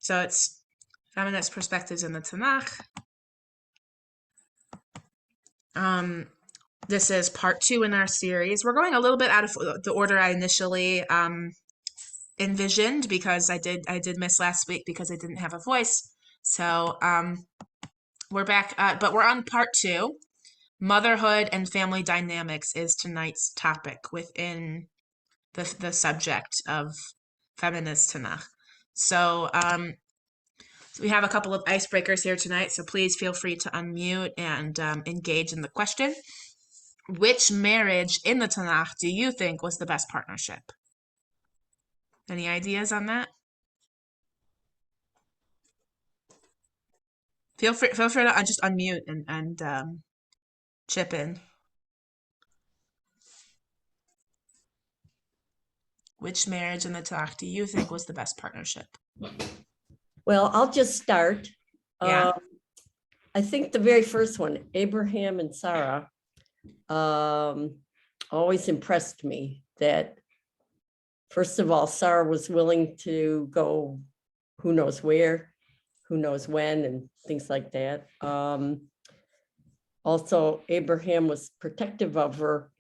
So it's feminist perspectives in the Tanakh. This is part 2 in our series. We're going a little bit out of the order I initially envisioned because I did miss last week because I didn't have a voice. So we're back, but we're on part 2. Motherhood and family dynamics is tonight's topic within the subject of feminist Tanakh. So we have a couple of icebreakers here tonight, so please feel free to unmute and engage in the question. Which marriage in the Tanakh do you think was the best partnership? Any ideas on that? Feel free to just unmute and chip in. Which marriage in the Tanakh do you think was the best partnership? Well, I'll just start. Yeah. I think the very first one, Abraham and Sarah, always impressed me that, first of all, Sarah was willing to go who knows where, who knows when, and things like that. Also, Abraham was protective of her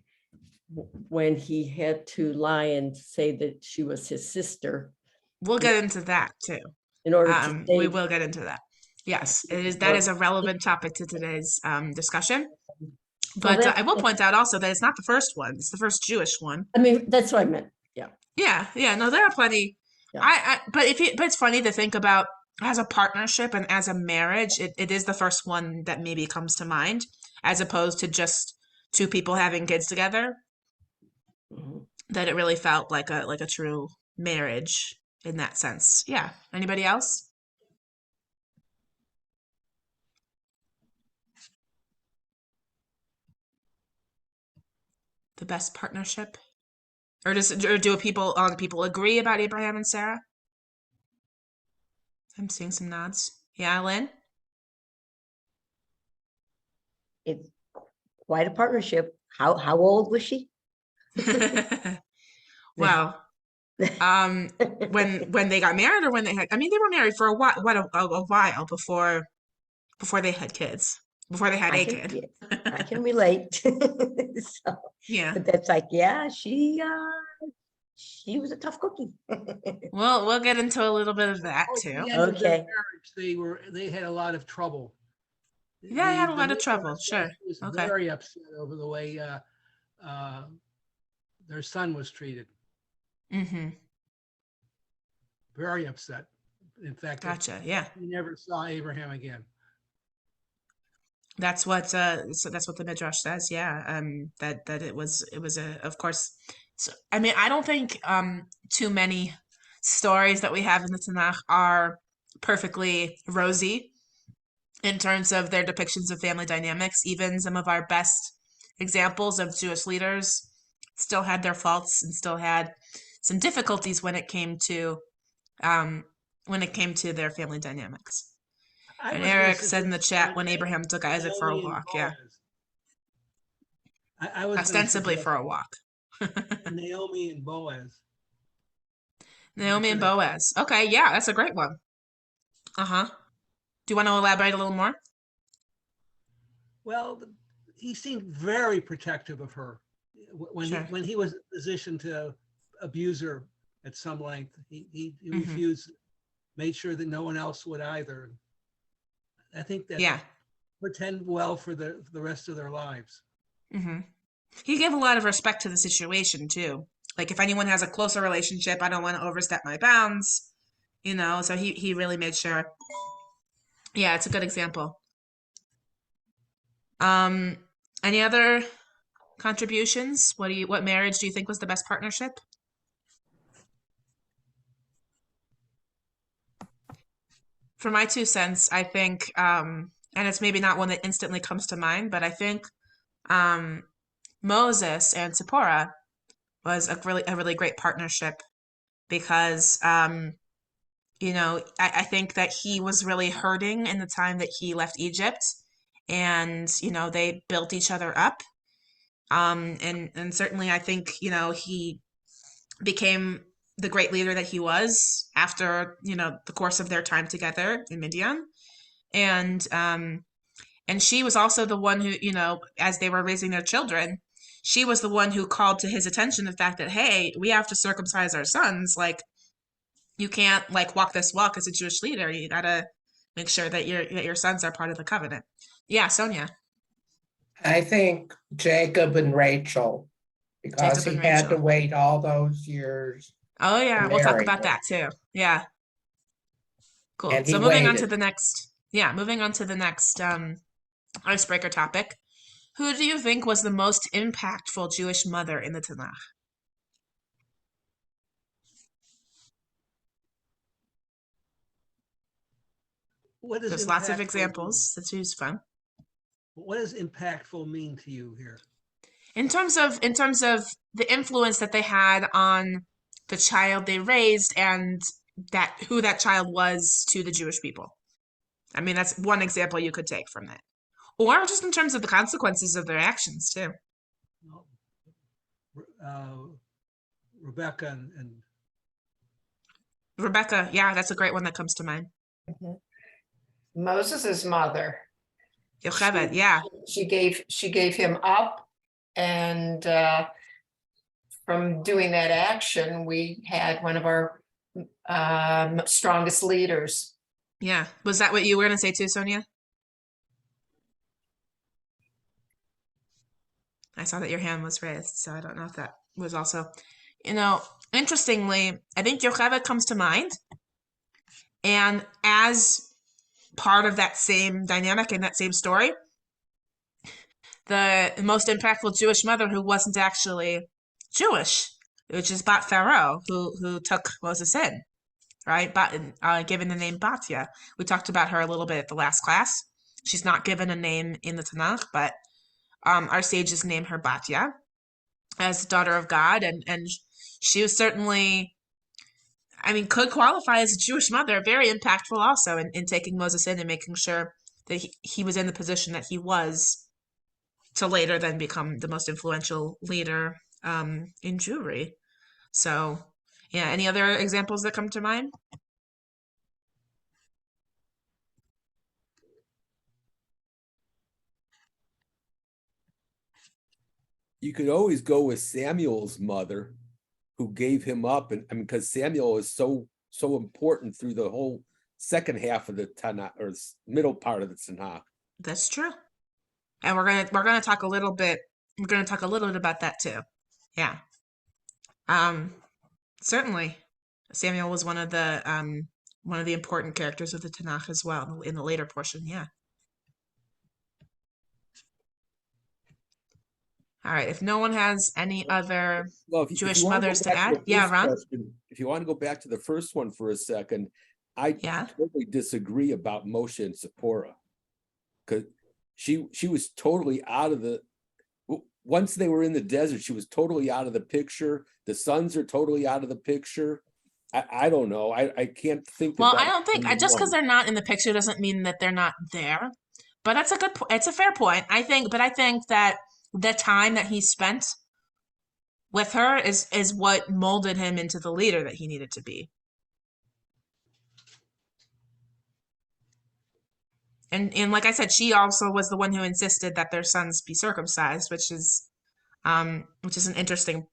when he had to lie and say that she was his sister. We'll get into that too. In order to we will get into that. Yes, that is a relevant topic to today's discussion. But I will point out also that it's not the first one. It's the first Jewish one. I mean, that's what I meant. Yeah. Yeah. No, there are plenty. Yeah. But it's funny to think about as a partnership and as a marriage. It is the first one that maybe comes to mind, as opposed to just two people having kids together. Mm-hmm. That it really felt like a true marriage in that sense. Yeah. Anybody else? The best partnership? Or do all the people agree about Abraham and Sarah? I'm seeing some nods. Yeah, Lynn? It's quite a partnership. How old was she? Well, when they got married or when they were married for a while before they had kids. Before they had a kid. I can relate. So, yeah. But that's like, yeah, she was a tough cookie. Well, we'll get into a little bit of that too. Okay. Marriage, they had a lot of trouble. Yeah, I had a lot of trouble. Sure. Was very upset over the way their son was treated. Mm-hmm. Very upset. In fact, gotcha. Yeah. He never saw Abraham again. That's what the Midrash says. Yeah. That it was of course. So, I mean, I don't think too many stories that we have in the Tanakh are perfectly rosy in terms of their depictions of family dynamics. Even some of our best examples of Jewish leaders still had their faults and still had some difficulties when it came to their family dynamics. And Eric said in the chat when Abraham took Isaac for a walk. Yeah. I was ostensibly for a walk. Naomi and Boaz. Naomi and Boaz. Okay, yeah, that's a great one. Uh-huh. Do you want to elaborate a little more? Well, he seemed very protective of her. When he was in a position to abuse her at some length, he refused, made sure that no one else would either. I think that portend well for the rest of their lives. Mm-hmm. He gave a lot of respect to the situation too. Like if anyone has a closer relationship, I don't want to overstep my bounds, so he really made sure. Yeah, it's a good example. Any other contributions? What marriage do you think was the best partnership? For my 2 cents, I think, and it's maybe not one that instantly comes to mind, but I think Moses and Zipporah was a really great partnership because, I think that he was really hurting in the time that he left Egypt, and, they built each other up. And certainly I think, he became, the great leader that he was after, the course of their time together in Midian. And she was also the one who, as they were raising their children, she was the one who called to his attention the fact that, hey, we have to circumcise our sons. Like, you can't like walk this walk as a Jewish leader. You gotta make sure that your sons are part of the covenant. Yeah, Sonia. I think Jacob and Rachel, because Jacob he and had to Rachel. wait all those years Oh yeah, to we'll talk marry about her. that too. Yeah. Cool. And he So moving on to waited. the next icebreaker topic. Who do you think was the most impactful Jewish mother in the Tanakh? What does There's lots of impactful mean? examples to choose from. What does impactful mean to you here? In terms of the influence that they had on the child they raised and that who that child was to the Jewish people. I mean, that's one example you could take from that. Or just in terms of the consequences of their actions too. Rebecca and Rebecca, yeah, that's a great one that comes to mind. Moses's mother. Yocheved, yeah. She gave him up, and from doing that action, we had one of our strongest leaders. Yeah. Was that what you were going to say too, Sonia? I saw that your hand was raised, so I don't know if that was also, interestingly, I think Yocheved comes to mind. And as part of that same dynamic in that same story, the most impactful Jewish mother who wasn't actually Jewish, which is Bat Pharaoh, who took Moses in, right? Given the name Batya. We talked about her a little bit at the last class. She's not given a name in the Tanakh, but our sages name her Batya as daughter of God, and she was certainly, could qualify as a Jewish mother, very impactful also in taking Moses in and making sure that he was in the position that he was to later then become the most influential leader in Jewry. So, yeah, any other examples that come to mind? You could always go with Samuel's mother, who gave him up, and because Samuel is so important through the whole second half of the Tanakh, or middle part of the Tanakh. That's true, and we're gonna talk a little bit. We're gonna talk a little bit about that too. Yeah, certainly, Samuel was one of the important characters of the Tanakh as well in the later portion. Yeah. All right. If no one has any other Jewish mothers to add, yeah, Ron. If you want to go back to the first one for a second, I totally disagree about Moshe and Zipporah, because she was totally out of the. Once they were in the desert, she was totally out of the picture. The sons are totally out of the picture. I don't know. I can't think. Well, I don't think just because they're not in the picture doesn't mean that they're not there. But that's a good. It's a fair point. I think that the time that he spent with her is what molded him into the leader that he needed to be. And like I said, she also was the one who insisted that their sons be circumcised, which is an interesting,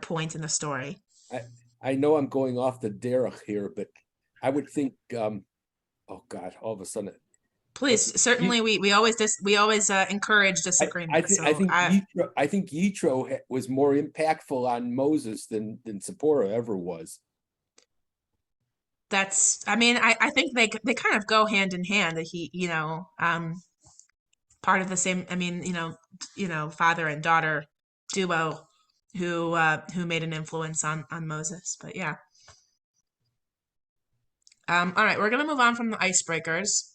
point in the story. I know I'm going off the derech here, but I would think, oh God, all of a sudden. Please, certainly, we always encourage disagreement. I think Yitro was more impactful on Moses than Zipporah ever was. I think they kind of go hand in hand. That he, part of the same. Father and daughter duo who made an influence on Moses. But yeah. All right, we're gonna move on from the icebreakers.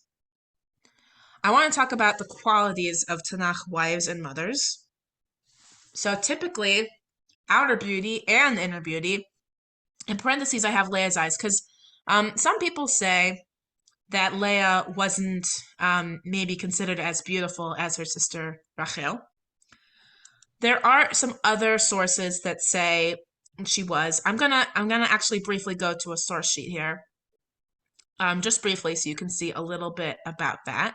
I want to talk about the qualities of Tanakh wives and mothers. So typically, outer beauty and inner beauty. In parentheses, I have Leah's eyes because some people say that Leah wasn't maybe considered as beautiful as her sister Rachel. There are some other sources that say she was. I'm gonna actually briefly go to a source sheet here. Just briefly so you can see a little bit about that.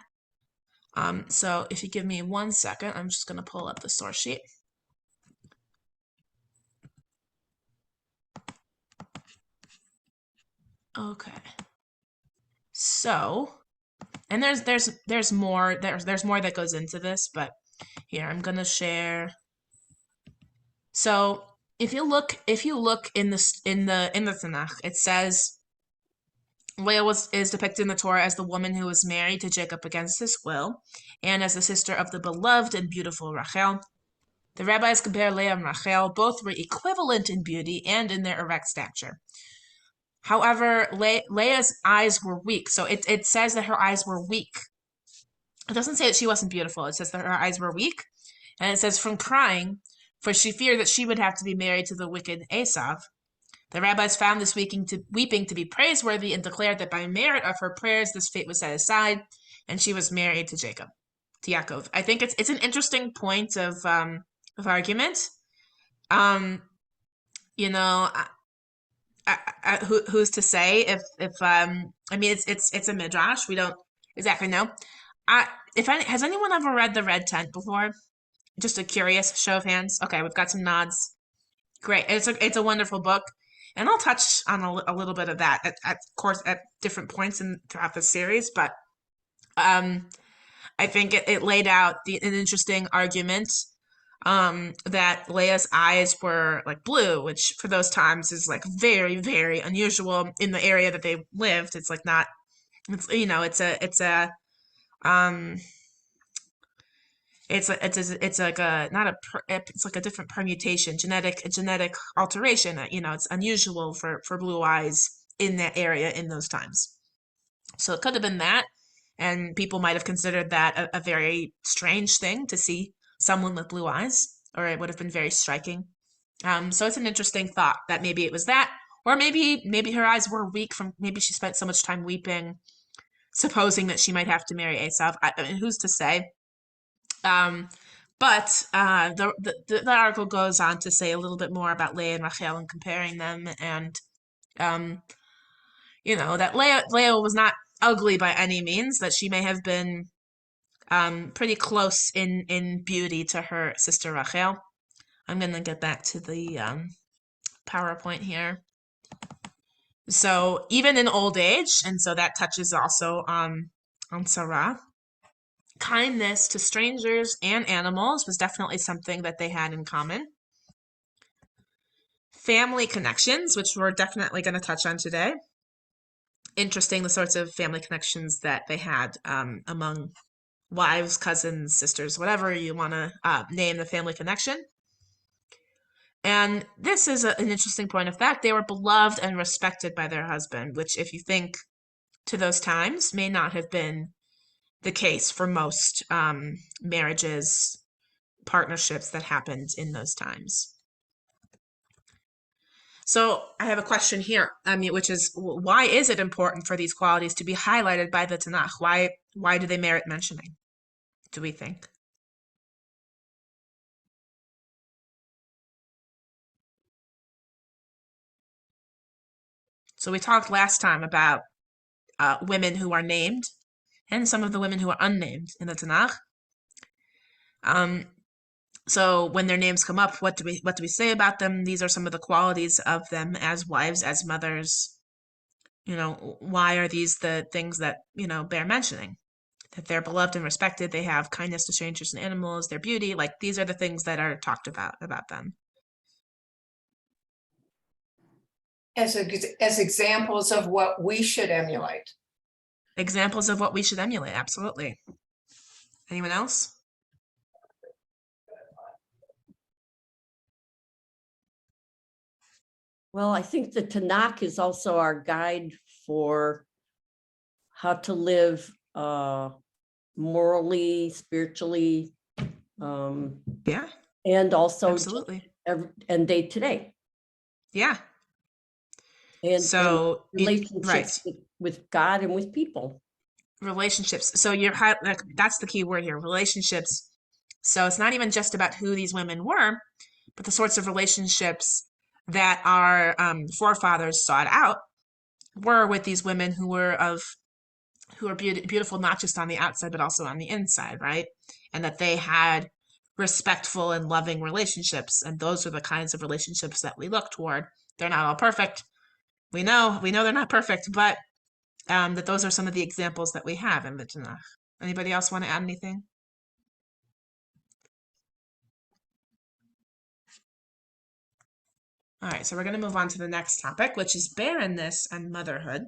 So if you give me 1 second, I'm just gonna pull up the source sheet. Okay. So, and there's more that goes into this, but here I'm gonna share. So if you look in the Tanakh, it says Leah is depicted in the Torah as the woman who was married to Jacob against his will, and as the sister of the beloved and beautiful Rachel. The rabbis compare Leah and Rachel; both were equivalent in beauty and in their erect stature. However, Leah's eyes were weak, so it says that her eyes were weak. It doesn't say that she wasn't beautiful. It says that her eyes were weak, and it says from crying, for she feared that she would have to be married to the wicked Esav. The rabbis found this weeping to be praiseworthy and declared that by merit of her prayers, this fate was set aside, and she was married to Yaakov. I think it's an interesting point of argument. You know, who's to say if I mean it's a midrash. We don't exactly know. Has anyone ever read The Red Tent before? Just a curious show of hands. Okay, we've got some nods. Great. It's a wonderful book, and I'll touch on a little bit of that at course at different points throughout the series. But I think it laid out an interesting argument that Leia's eyes were like blue, which for those times is like very, very unusual in the area that they lived. It's like not, it's um, it's like a not a it's like a different permutation, genetic alteration. It's unusual for blue eyes in that area in those times. So it could have been that, and people might have considered that a very strange thing to see someone with blue eyes, or it would have been very striking. So it's an interesting thought that maybe it was that, or maybe her eyes were weak from maybe she spent so much time weeping, supposing that she might have to marry Esav. I mean, who's to say? But the article goes on to say a little bit more about Leah and Rachel and comparing them, and that Leah was not ugly by any means, that she may have been pretty close in beauty to her sister Rachel. I'm gonna get back to the PowerPoint here. So even in old age, and so that touches also on Sarah, kindness to strangers and animals was definitely something that they had in common. Family connections, which we're definitely going to touch on today. Interesting, the sorts of family connections that they had among wives, cousins, sisters, whatever you want to name the family connection. And this is an interesting point of fact. They were beloved and respected by their husband, which, if you think to those times, may not have been the case for most marriages, partnerships that happened in those times. So I have a question here, which is, why is it important for these qualities to be highlighted by the Tanakh? Why do they merit mentioning, do we think? So we talked last time about women who are named and some of the women who are unnamed in the Tanakh. So when their names come up, what do we say about them? These are some of the qualities of them as wives, as mothers. Why are these the things that, bear mentioning? That they're beloved and respected, they have kindness to strangers and animals, their beauty, like these are the things that are talked about them. As examples of what we should emulate. Examples of what we should emulate, absolutely. Anyone else? Well, I think the Tanakh is also our guide for how to live morally, spiritually, Yeah, and also absolutely. And day to day. Yeah. And so relationships with God and with people. Relationships. So that's the key word here, relationships. So it's not even just about who these women were, but the sorts of relationships that our forefathers sought out were with these women who were beautiful not just on the outside but also on the inside, right? And that they had respectful and loving relationships, and those are the kinds of relationships that we look toward. They're not all perfect. We know they're not perfect, but that those are some of the examples that we have in the Tanakh. Anybody else want to add anything? All right, so we're going to move on to the next topic, which is barrenness and motherhood.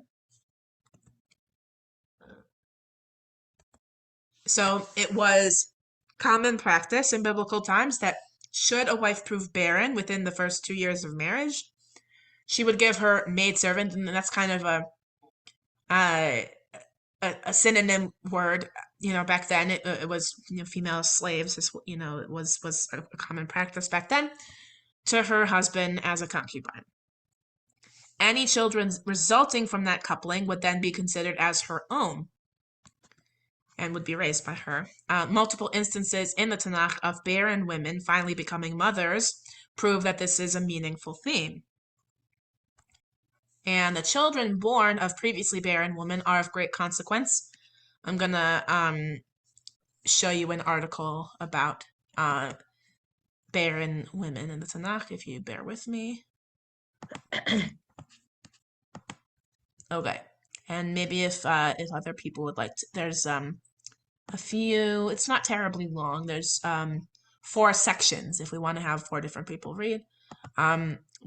So it was common practice in biblical times that should a wife prove barren within the first 2 years of marriage, she would give her maidservant, and that's kind of a synonym word. Back then it was female slaves. It was a common practice back then, to her husband as a concubine. Any children resulting from that coupling would then be considered as her own and would be raised by her. Multiple instances in the Tanakh of barren women finally becoming mothers prove that this is a meaningful theme. And the children born of previously barren women are of great consequence. I'm going to show you an article about barren women in the Tanakh, if you bear with me. Okay. And maybe if other people would like to, there's a few, it's not terribly long. There's 4 sections if we want to have 4 different people read.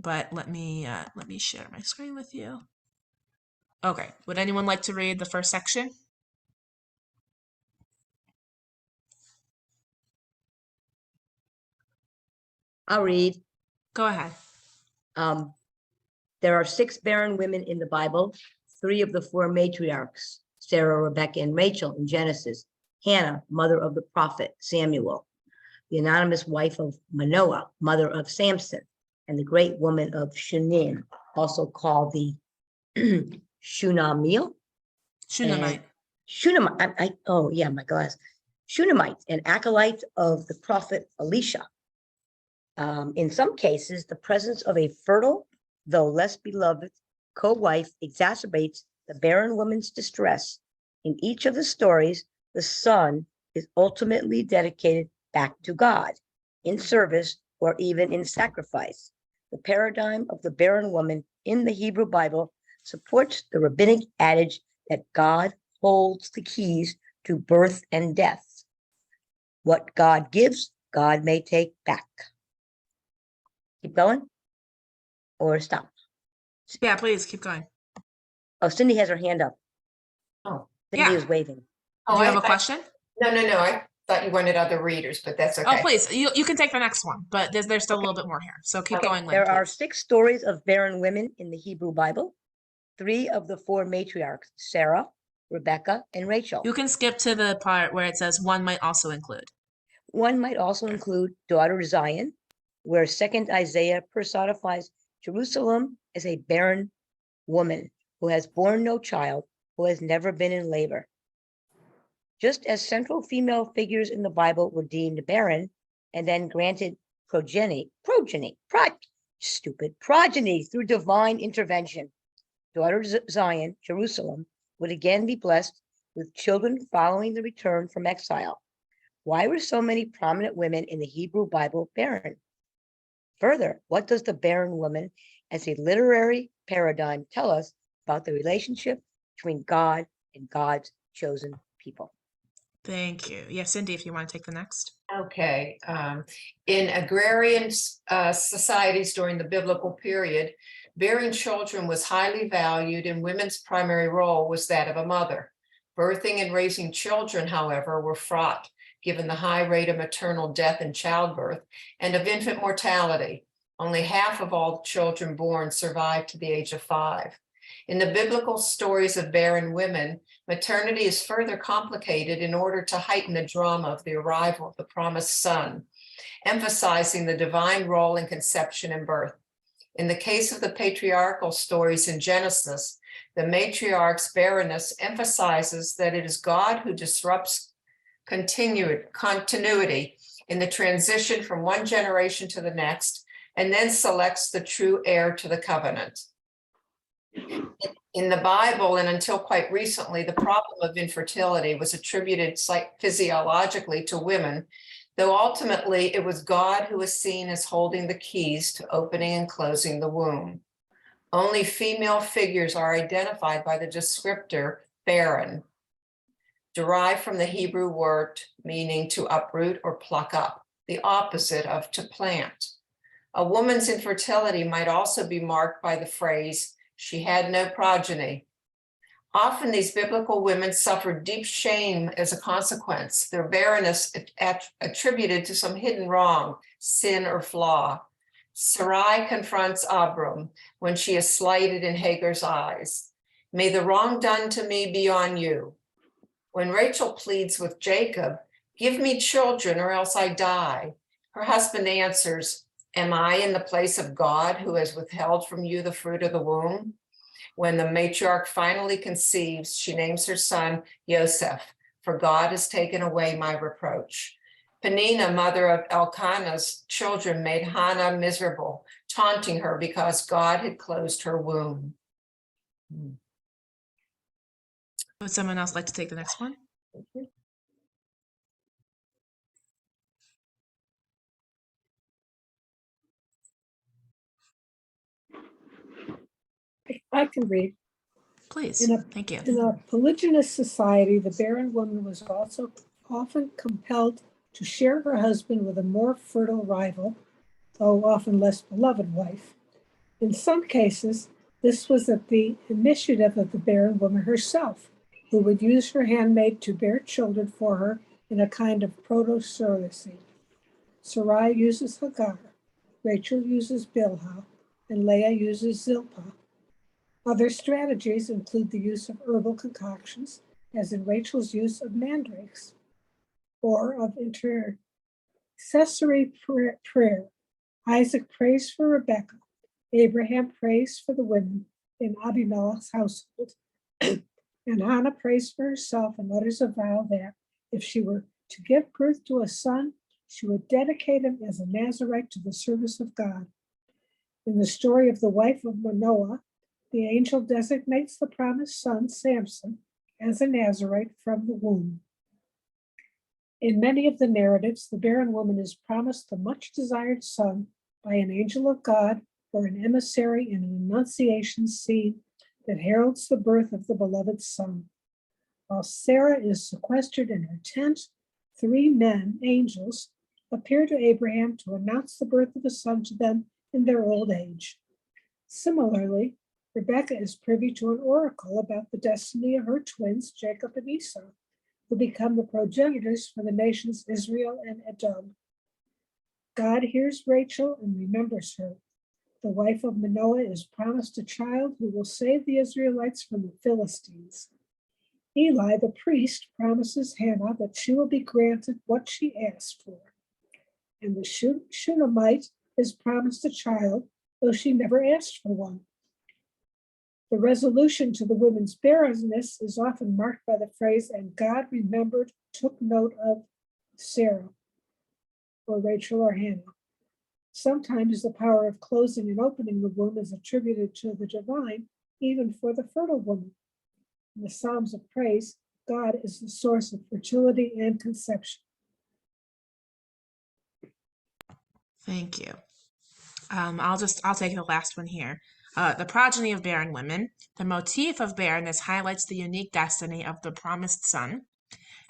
But let me share my screen with you. Okay. Would anyone like to read the first section? I'll read. Go ahead. There are 6 barren women in the Bible, 3 of the 4 matriarchs, Sarah, Rebecca, and Rachel in Genesis, Hannah, mother of the prophet Samuel, the anonymous wife of Manoah, mother of Samson, and the great woman of Shunem, also called the Shunammite. Shunammite. Shunammite. Oh yeah, my glass. Shunammite, an acolyte of the prophet Elisha. In some cases, the presence of a fertile, though less beloved, co-wife exacerbates the barren woman's distress. In each of the stories, the son is ultimately dedicated back to God in service or even in sacrifice. The paradigm of the barren woman in the Hebrew Bible supports the rabbinic adage that God holds the keys to birth and death. What God gives, God may take back. Keep going or stop? Yeah, please keep going. Oh, Cindy has her hand up. Oh, Cindy yeah. is waving. Oh, Do you have a question? No. I thought you wanted other readers, but that's okay. Oh, please. You can take the next one, but there's still a little bit more here. So keep going, Lynn, There are please. 6 stories of barren women in the Hebrew Bible. 3 of the 4 matriarchs, Sarah, Rebecca, and Rachel. You can skip to the part where it says one might also include. One might also include daughter Zion, where 2nd Isaiah personifies Jerusalem as a barren woman who has borne no child, who has never been in labor. Just as central female figures in the Bible were deemed barren and then granted progeny through divine intervention, daughter Zion, Jerusalem, would again be blessed with children following the return from exile. Why were so many prominent women in the Hebrew Bible barren? Further, what does the barren woman as a literary paradigm tell us about the relationship between God and God's chosen people? Thank you. Yes, Cindy, if you want to take the next. Okay. In agrarian societies during the biblical period, bearing children was highly valued, and women's primary role was that of a mother. Birthing and raising children, however, were fraught, given the high rate of maternal death in childbirth and of infant mortality. Only half of all children born survived to the age of 5. In the biblical stories of barren women, maternity is further complicated in order to heighten the drama of the arrival of the promised son, emphasizing the divine role in conception and birth. In the case of the patriarchal stories in Genesis, the matriarch's barrenness emphasizes that it is God who disrupts continuity in the transition from one generation to the next, and then selects the true heir to the covenant. In the Bible, and until quite recently, the problem of infertility was attributed physiologically to women, though ultimately it was God who was seen as holding the keys to opening and closing the womb. Only female figures are identified by the descriptor barren, derived from the Hebrew word meaning to uproot or pluck up, the opposite of to plant. A woman's infertility might also be marked by the phrase, "she had no progeny." Often these biblical women suffered deep shame as a consequence, their barrenness attributed to some hidden wrong, sin, or flaw. Sarai confronts Abram when she is slighted in Hagar's eyes. "May the wrong done to me be on you." When Rachel pleads with Jacob, "Give me children or else I die," her husband answers, "Am I in the place of God who has withheld from you the fruit of the womb?" When the matriarch finally conceives, she names her son Yosef, "For God has taken away my reproach." Peninnah, mother of Elkanah's children, made Hannah miserable, taunting her because God had closed her womb. Would someone else like to take the next one? I can read. Please. Thank you. In a polygynous society, the barren woman was also often compelled to share her husband with a more fertile rival, though often less beloved wife. In some cases, this was at the initiative of the barren woman herself, who would use her handmaid to bear children for her in a kind of proto-surrogacy. Sarai uses Hagar, Rachel uses Bilhah, and Leah uses Zilpah. Other strategies include the use of herbal concoctions, as in Rachel's use of mandrakes, or of intercessory prayer. Isaac prays for Rebekah. Abraham prays for the women in Abimelech's household. And Hannah prays for herself and utters a vow that if she were to give birth to a son, she would dedicate him as a Nazarite to the service of God. In the story of the wife of Manoah, the angel designates the promised son, Samson, as a Nazarite from the womb. In many of the narratives, the barren woman is promised the much desired son by an angel of God or an emissary in an annunciation scene that heralds the birth of the beloved son. While Sarah is sequestered in her tent, 3 men, angels, appear to Abraham to announce the birth of a son to them in their old age. Similarly, Rebekah is privy to an oracle about the destiny of her twins, Jacob and Esau, who become the progenitors for the nations Israel and Edom. God hears Rachel and remembers her. The wife of Manoah is promised a child who will save the Israelites from the Philistines. Eli, the priest, promises Hannah that she will be granted what she asked for. And the Shunammite is promised a child, though she never asked for one. The resolution to the woman's barrenness is often marked by the phrase, "and God remembered, took note of Sarah," or Rachel or Hannah. Sometimes the power of closing and opening the womb is attributed to the divine, even for the fertile woman. In the Psalms of Praise, God is the source of fertility and conception. Thank you. I'll take the last one here. The progeny of barren women. The motif of barrenness highlights the unique destiny of the promised son.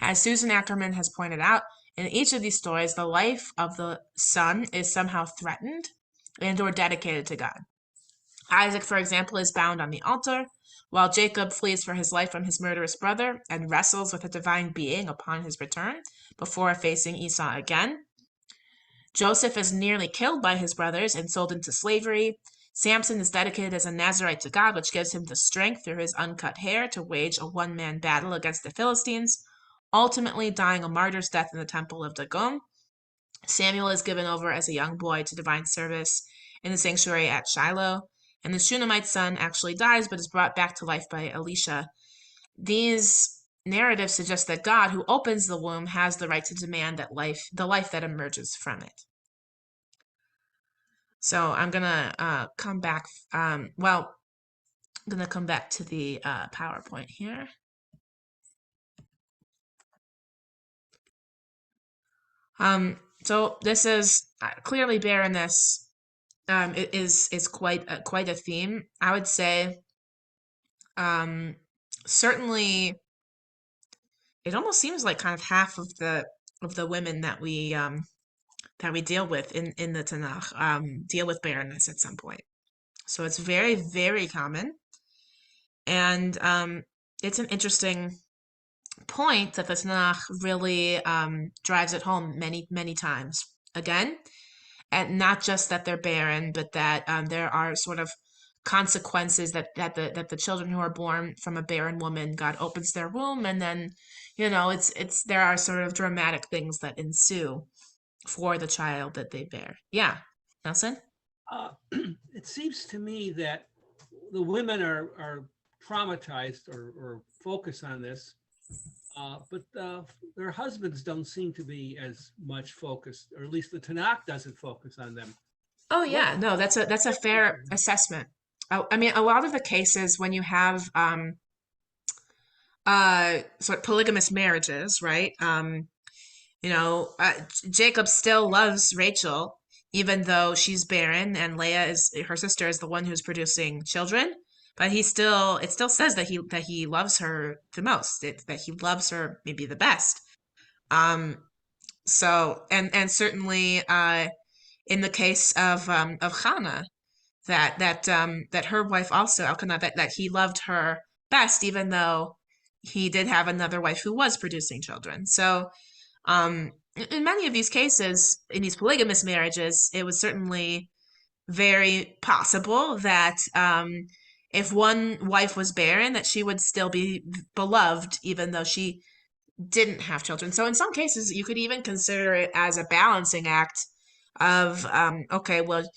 As Susan Ackerman has pointed out, in each of these stories, the life of the son is somehow threatened and or dedicated to God. Isaac, for example, is bound on the altar, while Jacob flees for his life from his murderous brother and wrestles with a divine being upon his return before facing Esau again. Joseph is nearly killed by his brothers and sold into slavery. Samson is dedicated as a Nazarite to God, which gives him the strength through his uncut hair to wage a one-man battle against the Philistines, ultimately dying a martyr's death in the temple of Dagon. Samuel is given over as a young boy to divine service in the sanctuary at Shiloh, and the Shunammite son actually dies but is brought back to life by Elisha. These narratives suggest that God, who opens the womb, has the right to demand that the life that emerges from it. So I'm gonna come back. Well, I'm gonna come back to the PowerPoint here. So this is clearly barrenness. Is quite a theme. I would say. Certainly, it almost seems like kind of half of the women that we deal with in the Tanakh deal with barrenness at some point. So it's very, very common. And it's an interesting point that the Tanakh really drives it home many, many times. Again, and not just that they're barren, but that there are sort of consequences that the children who are born from a barren woman, God opens their womb, and then, it's there are sort of dramatic things that ensue for the child that they bear. Yeah, Nelson? It seems to me that the women are traumatized or focus on this, but their husbands don't seem to be as much focused, or at least the Tanakh doesn't focus on them. Oh yeah, no, that's a fair assessment. I mean, a lot of the cases when you have sort of polygamous marriages, right? Jacob still loves Rachel, even though she's barren, and Leah is her sister is the one who's producing children. But it still says that he loves her the most, that he loves her maybe the best. So and certainly in the case of Hannah, that her wife also Elkanah, that he loved her best, even though he did have another wife who was producing children. So in many of these cases, in these polygamous marriages, it was certainly very possible that if one wife was barren, that she would still be beloved, even though she didn't have children. So in some cases, you could even consider it as a balancing act of, okay, well,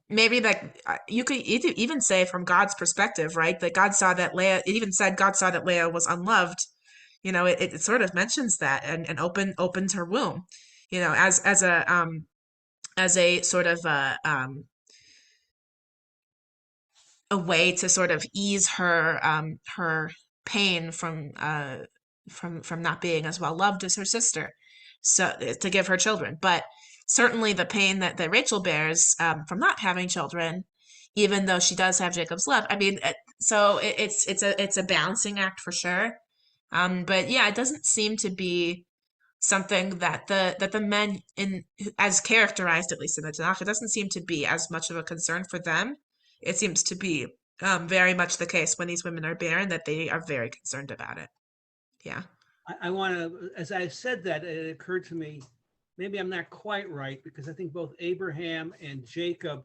maybe that you could even say from God's perspective, right? That God saw that Leah, it even said God saw that Leah was unloved. It sort of mentions that and opens her womb, as a sort of a way to sort of ease her pain from not being as well loved as her sister, so to give her children. But certainly the pain that Rachel bears from not having children, even though she does have Jacob's love. I mean, it's a balancing act for sure. But yeah, it doesn't seem to be something that the men as characterized, at least in the Tanakh, it doesn't seem to be as much of a concern for them. It seems to be very much the case when these women are barren that they are very concerned about it. Yeah. I want to, as I said that, it occurred to me, maybe I'm not quite right, because I think both Abraham and Jacob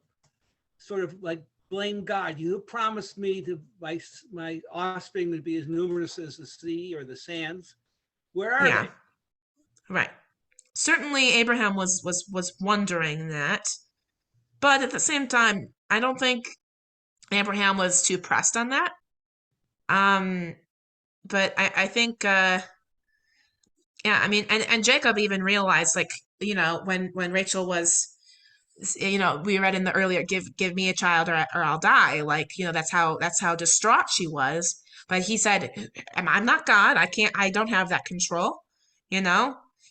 sort of like blame God. You promised me to my offspring would be as numerous as the sea or the sands. Where are they? Right. Certainly Abraham was wondering that. But at the same time, I don't think Abraham was too pressed on that. But I think yeah, I mean, and Jacob even realized, like, when Rachel was, we read in the earlier, give me a child or I'll die. Like, that's how distraught she was. But he said, I'm not God. I don't have that control.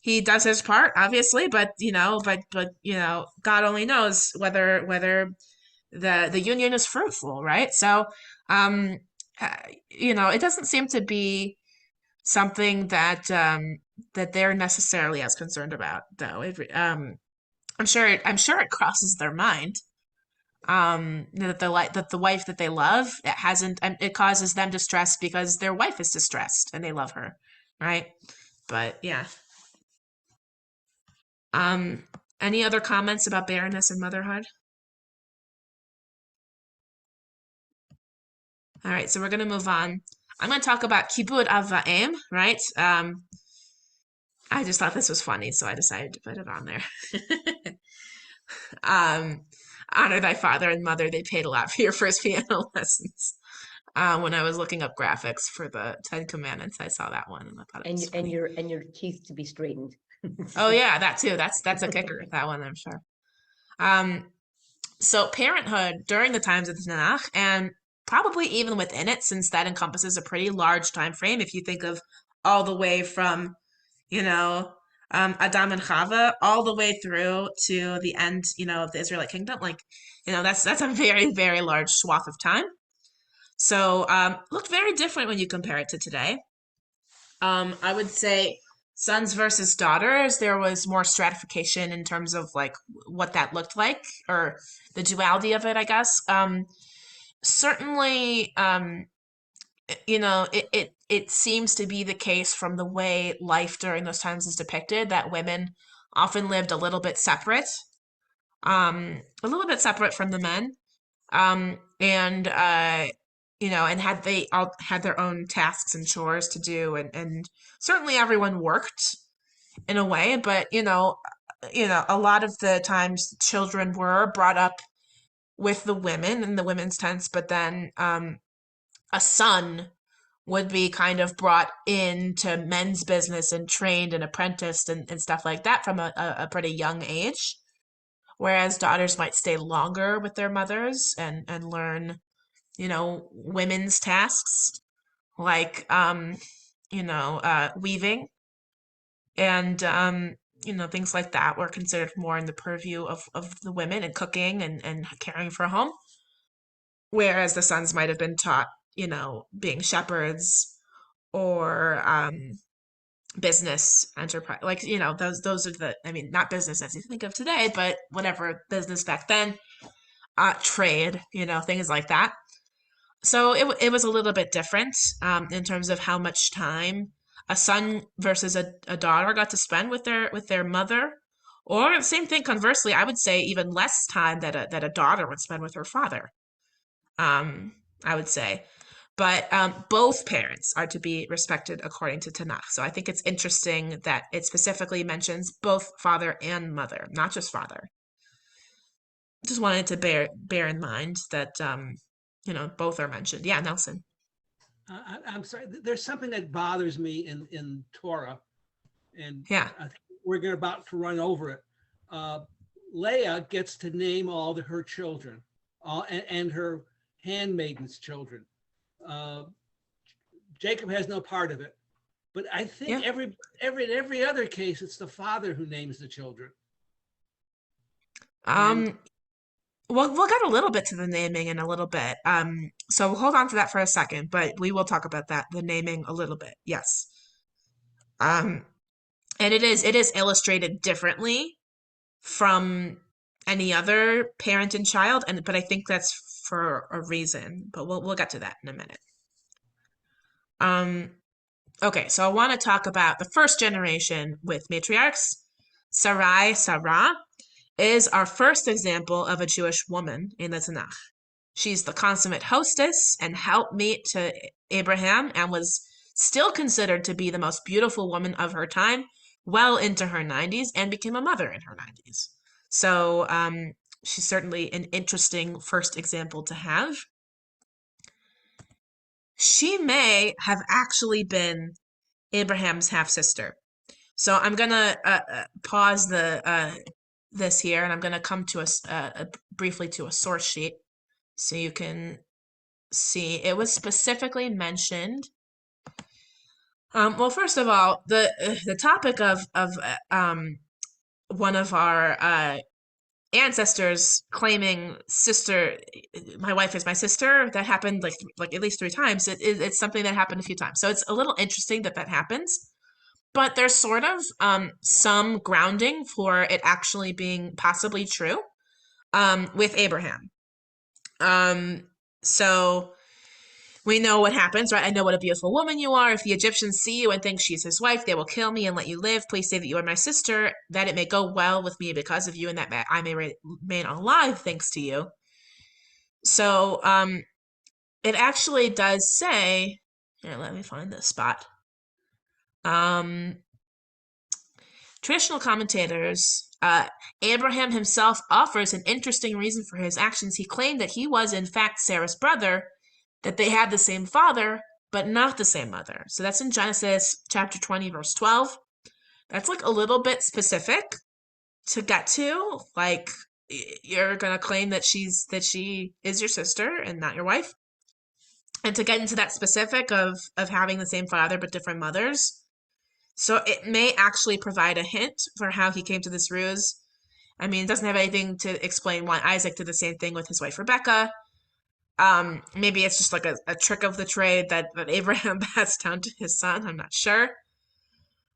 He does his part, obviously, but God only knows whether the union is fruitful, right? So, it doesn't seem to be something that they're necessarily as concerned about, though. I'm sure it crosses their mind that the wife that they love, it causes them distress because their wife is distressed and they love her, right? But yeah. Any other comments about barrenness and motherhood? All right, so we're going to move on. I'm going to talk about kibud av va'em, right? I just thought this was funny, so I decided to put it on there. Honor thy father and mother. They paid a lot for your first piano lessons. When I was looking up graphics for the Ten Commandments, I saw that one and I thought it was funny. And your teeth to be straightened. Oh yeah, that too. That's a kicker. That one, I'm sure. So parenthood during the times of the Tanakh, and probably even within it, since that encompasses a pretty large time frame, if you think of all the way from, you know, Adam and Chava all the way through to the end, of the Israelite kingdom, like, that's a very, very large swath of time. So looked very different when you compare it to today. I would say sons versus daughters, there was more stratification in terms of like what that looked like, or the duality of it, I guess. Certainly, it seems to be the case from the way life during those times is depicted that women often lived a little bit separate, from the men, and had they all had their own tasks and chores to do, and certainly everyone worked in a way, but a lot of the times children were brought up with the women in the women's tents, but then a son would be kind of brought into men's business and trained and apprenticed and stuff like that from a pretty young age. Whereas daughters might stay longer with their mothers and learn, women's tasks like, weaving and, things like that were considered more in the purview of the women, and cooking and caring for a home. Whereas the sons might have been taught, being shepherds or business enterprise, like, those are I mean, not business as you think of today, but whatever business back then, trade, things like that. So it was a little bit different in terms of how much time a son versus a daughter got to spend with their mother, or same thing conversely, I would say even less time that a daughter would spend with her father. I would say. But both parents are to be respected according to Tanakh. So I think it's interesting that it specifically mentions both father and mother, not just father. Just wanted to bear in mind that both are mentioned. Yeah, Nelson. I'm sorry. There's something that bothers me in Torah, and yeah, I think we're about to run over it. Leah gets to name all her children, and her handmaidens' children. Jacob has no part of it, but I think every other case, it's the father who names the children. We'll get a little bit to the naming in a little bit. So hold on to that for a second, but we will talk about that, the naming, a little bit. Yes. And it is illustrated differently from any other parent and child, but I think that's for a reason. But we'll get to that in a minute. Okay, so I want to talk about the first generation with matriarchs. Sarah is our first example of a Jewish woman in the Tanakh. She's the consummate hostess and helpmeet to Abraham, and was still considered to be the most beautiful woman of her time well into her 90s, and became a mother in her 90s. So she's certainly an interesting first example to have. She may have actually been Abraham's half-sister. So I'm gonna pause this here, and I'm gonna come to briefly to a source sheet so you can see. It was specifically mentioned. Well, first of all, the topic of one of our ancestors claiming my wife is my sister, that happened like at least 3 times. It's something that happened a few times, so it's a little interesting that happens. But there's sort of some grounding for it actually being possibly true with Abraham. So we know what happens, right? I know what a beautiful woman you are. If the Egyptians see you and think she's his wife, they will kill me and let you live. Please say that you are my sister, that it may go well with me because of you, and that I may remain alive thanks to you. So it actually does say, here, let me find this spot. Traditional commentators, Abraham himself offers an interesting reason for his actions. He claimed that he was in fact Sarah's brother, that they had the same father, but not the same mother. So that's in Genesis chapter 20, verse 12. That's like a little bit specific to get to. Like, you're going to claim that she is your sister and not your wife. And to get into that specific of having the same father but different mothers. So it may actually provide a hint for how he came to this ruse. I mean, it doesn't have anything to explain why Isaac did the same thing with his wife Rebecca. Maybe it's just like a trick of the trade that Abraham passed down to his son. I'm not sure.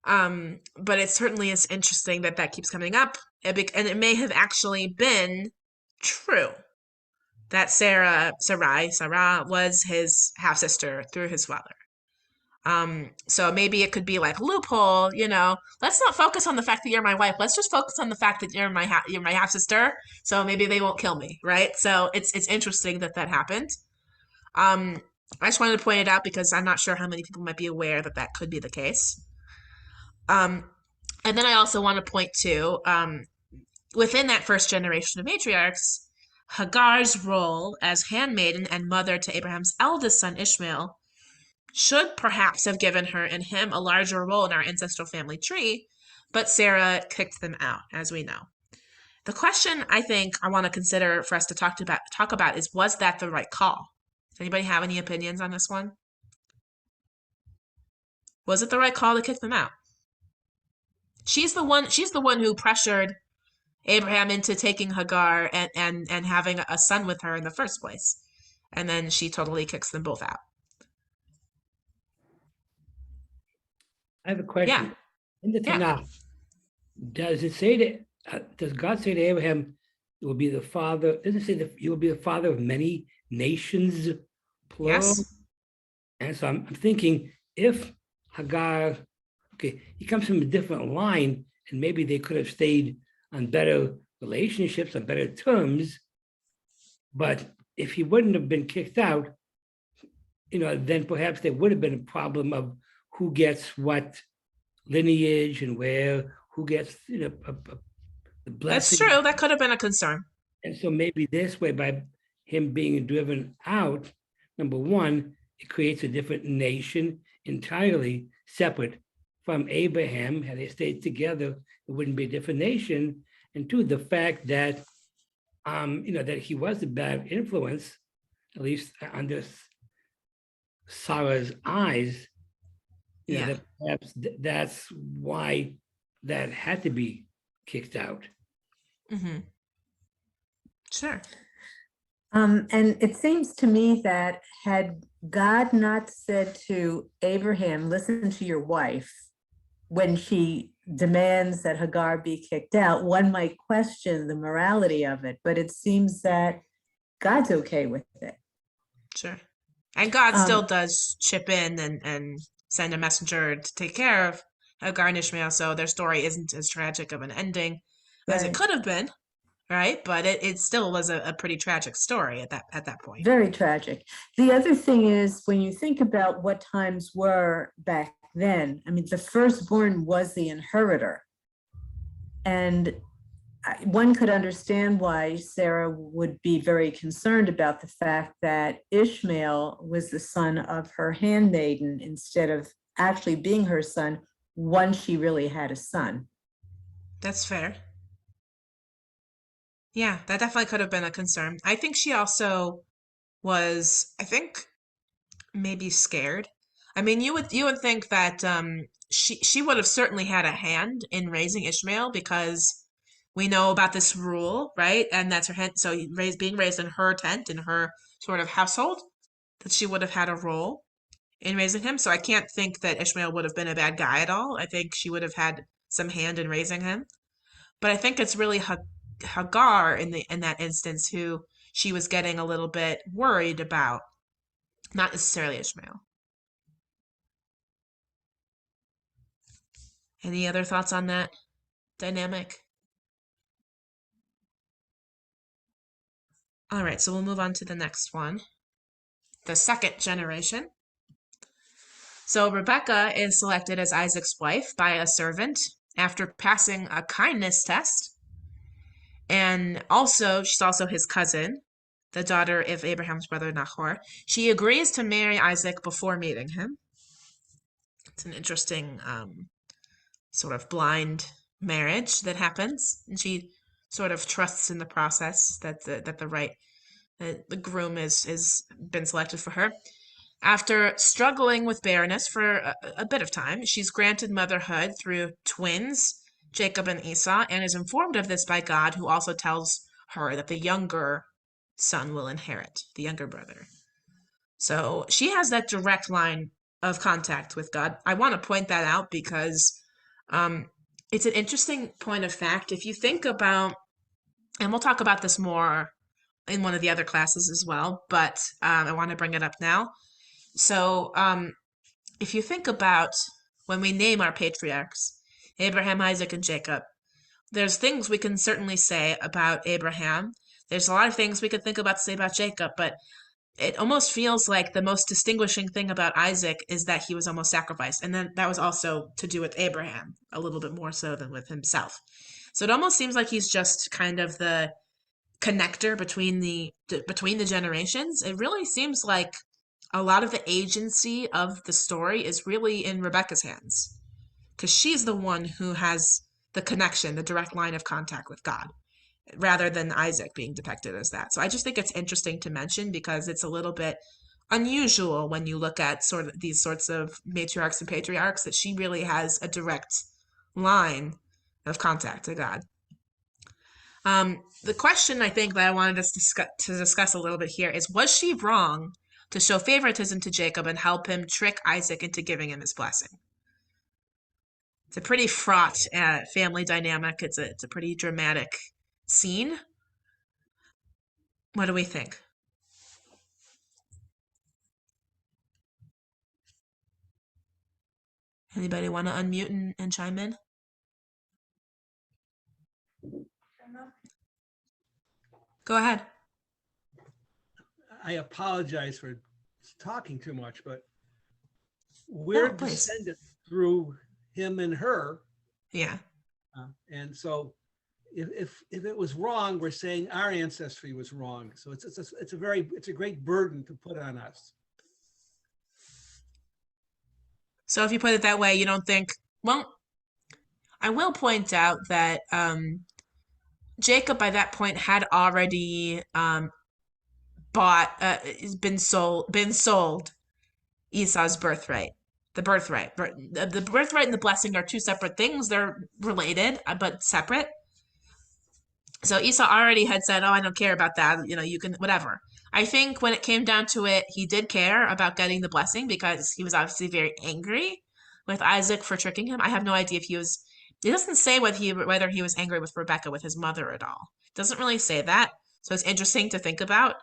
But it certainly is interesting that keeps coming up. And it may have actually been true that Sarah was his half sister through his father. So maybe it could be like loophole, let's not focus on the fact that you're my wife. Let's just focus on the fact that you're my half sister. So maybe they won't kill me, right? So it's interesting that happened. I just wanted to point it out because I'm not sure how many people might be aware that could be the case. And then I also want to point to within that first generation of matriarchs, Hagar's role as handmaiden and mother to Abraham's eldest son Ishmael should perhaps have given her and him a larger role in our ancestral family tree, but Sarah kicked them out, as we know. The question I think I want to consider for us to talk about is, was that the right call? Does anybody have any opinions on this one? Was it the right call to kick them out? She's the one who pressured Abraham into taking Hagar and having a son with her in the first place. And then she totally kicks them both out. I have a question. Yeah. In the Tanakh, does it say that, does God say to Abraham, you will be the father, does it say that you will be the father of many nations, plural? Yes. And so I'm thinking, if Hagar, he comes from a different line, and maybe they could have stayed on better relationships, on better terms, but if he wouldn't have been kicked out, then perhaps there would have been a problem of who gets what lineage and who gets the blessing. That's true. That could have been a concern. And so maybe this way, by him being driven out, number one, it creates a different nation entirely separate from Abraham. Had they stayed together, it wouldn't be a different nation. And two, the fact that that he was a bad influence, at least under Sarah's eyes, that perhaps that's why that had to be kicked out. Mm-hmm. Sure. And it seems to me that had God not said to Abraham, listen to your wife, when she demands that Hagar be kicked out, one might question the morality of it, but it seems that God's okay with it. Sure. And God still does chip in and send a messenger to take care of Hagar and Ishmael, so their story isn't as tragic of an ending as it could have been, right? But it still was a pretty tragic story at that point. Very tragic. The other thing is, when you think about what times were back then, I mean, the firstborn was the inheritor. And one could understand why Sarah would be very concerned about the fact that Ishmael was the son of her handmaiden instead of actually being her son once she really had a son. That's fair. Yeah, that definitely could have been a concern. I think she also was, maybe scared. I mean, you would think that she would have certainly had a hand in raising Ishmael, because we know about this rule, right? And that's her tent. So being raised in her tent, in her sort of household, that she would have had a role in raising him. So I can't think that Ishmael would have been a bad guy at all. I think she would have had some hand in raising him. But I think it's really Hagar in that instance who she was getting a little bit worried about, not necessarily Ishmael. Any other thoughts on that dynamic? All right, so we'll move on to the next one, the second generation. So Rebecca is selected as Isaac's wife by a servant after passing a kindness test. And she's also his cousin, the daughter of Abraham's brother Nahor. She agrees to marry Isaac before meeting him. It's an interesting sort of blind marriage that happens. And she sort of trusts in the process that the groom is been selected for her. After struggling with barrenness for a bit of time, she's granted motherhood through twins, Jacob and Esau, and is informed of this by God, who also tells her that the younger son will inherit, the younger brother. So she has that direct line of contact with God. I want to point that out because it's an interesting point of fact. If you think about, and we'll talk about this more in one of the other classes as well, but I want to bring it up now. So if you think about when we name our patriarchs, Abraham, Isaac, and Jacob, there's things we can certainly say about Abraham. There's a lot of things we could think about to say about Jacob, but it almost feels like the most distinguishing thing about Isaac is that he was almost sacrificed. And then that was also to do with Abraham, a little bit more so than with himself. So it almost seems like he's just kind of the connector between the generations. It really seems like a lot of the agency of the story is really in Rebecca's hands, because she's the one who has the connection, the direct line of contact with God, rather than Isaac being depicted as that. So I just think it's interesting to mention because it's a little bit unusual when you look at sort of these sorts of matriarchs and patriarchs, that she really has a direct line of contact to God. The question I think that I wanted us to discuss a little bit here is, was she wrong to show favoritism to Jacob and help him trick Isaac into giving him his blessing? It's a pretty fraught family dynamic. It's a pretty dramatic scene. What do we think? Anybody want to unmute and chime in? Go ahead. I apologize for talking too much, but we're descended through him and her. Yeah. And so if it was wrong, we're saying our ancestry was wrong. So it's a great burden to put on us. So if you put it that way, you don't think, well, I will point out that Jacob by that point had already been sold Esau's birthright. The birthright and the blessing are two separate things. They're related, but separate. So Esau already had said, oh, I don't care about that. You know, you can, whatever. I think when it came down to it, he did care about getting the blessing because he was obviously very angry with Isaac for tricking him. I have no idea if he was, it doesn't say whether he was angry with Rebecca, with his mother at all. It doesn't really say that. So it's interesting to think about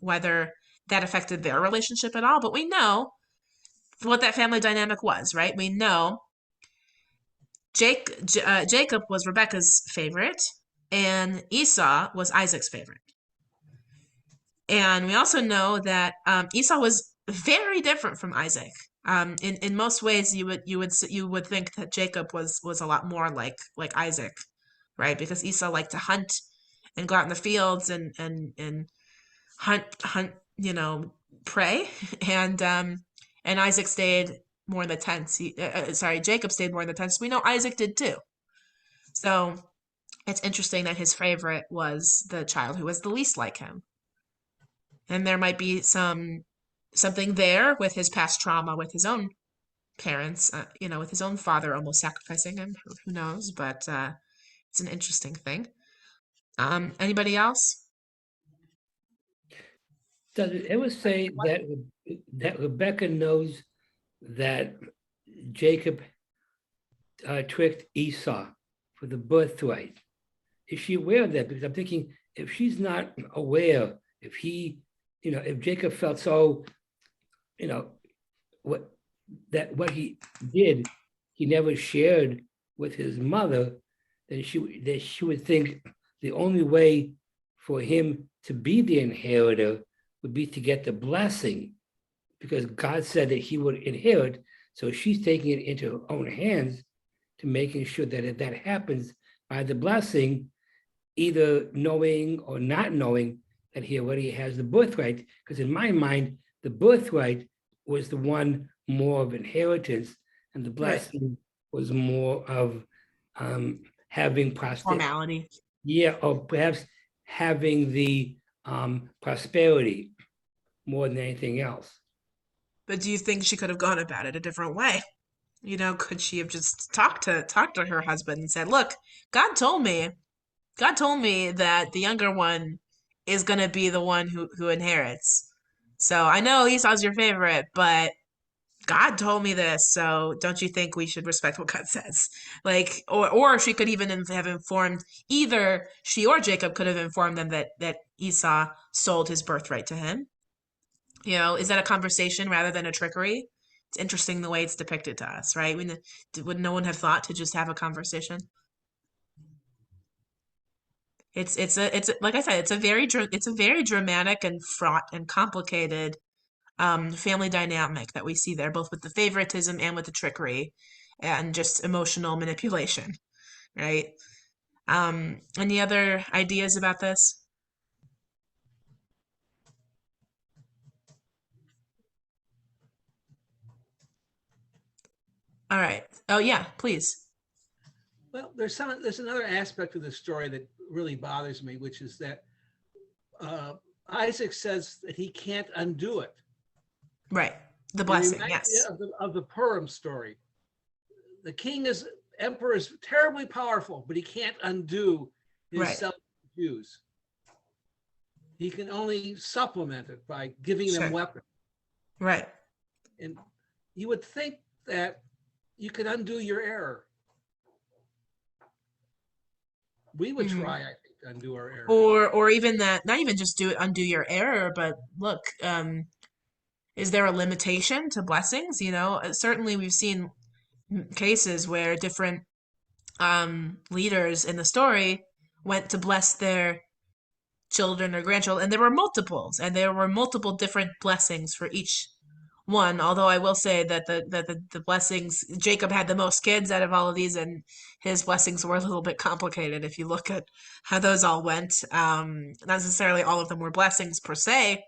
whether that affected their relationship at all. But we know what that family dynamic was, right? We know Jacob was Rebecca's favorite, and Esau was Isaac's favorite. And we also know that Esau was very different from Isaac. In most ways, you would think that Jacob was a lot more like Isaac, right? Because Esau liked to hunt and go out in the fields and hunt, prey, and Isaac stayed more in the tents. Jacob stayed more in the tents. We know Isaac did too. So it's interesting that his favorite was the child who was the least like him. And there might be something there with his past trauma with his own parents, with his own father almost sacrificing him. Who knows? But it's an interesting thing. Anybody else? Does it ever say that Rebecca knows that Jacob tricked Esau for the birthright? Is she aware of that? Because I'm thinking, if she's not aware, if Jacob felt so, what he did, he never shared with his mother, then she would think the only way for him to be the inheritor would be to get the blessing, because God said that he would inherit. So she's taking it into her own hands to making sure that if that happens by the blessing, either knowing or not knowing that he already has the birthright, because in my mind, the birthright was the one more of inheritance, and the blessing was more of having posterity. Formality. Yeah, or perhaps having the prosperity more than anything else. But do you think she could have gone about it a different way? Could she have just talked to her husband and said, "Look, God told me, God told me that the younger one is gonna be the one who inherits. So I know Esau's your favorite, but God told me this, so don't you think we should respect what God says?" Like, or she could even have informed, either she or Jacob could have informed them that Esau sold his birthright to him. Is that a conversation rather than a trickery? It's interesting the way it's depicted to us, right? Would no one have thought to just have a conversation? Like I said, it's a very dramatic and fraught and complicated family dynamic that we see there, both with the favoritism and with the trickery and just emotional manipulation, right? Any other ideas about this? All right. Oh yeah, please. Well, there's another aspect of the story that really bothers me, which is that Isaac says that he can't undo it. Right. The It blessing, reminds me yes. of the Purim story. The emperor is terribly powerful, but he can't undo his Right. self-views. He can only supplement it by giving them Sure. weapons. Right. And you would think that you could undo your error. We would Mhm. try, I think, to undo our error. Or even that, not even just undo your error, but look, is there a limitation to blessings? Certainly we've seen cases where different leaders in the story went to bless their children or grandchildren, and there were multiples, and there were multiple different blessings for each one. Although I will say that the blessings, Jacob had the most kids out of all of these, and his blessings were a little bit complicated if you look at how those all went. Not necessarily all of them were blessings per se,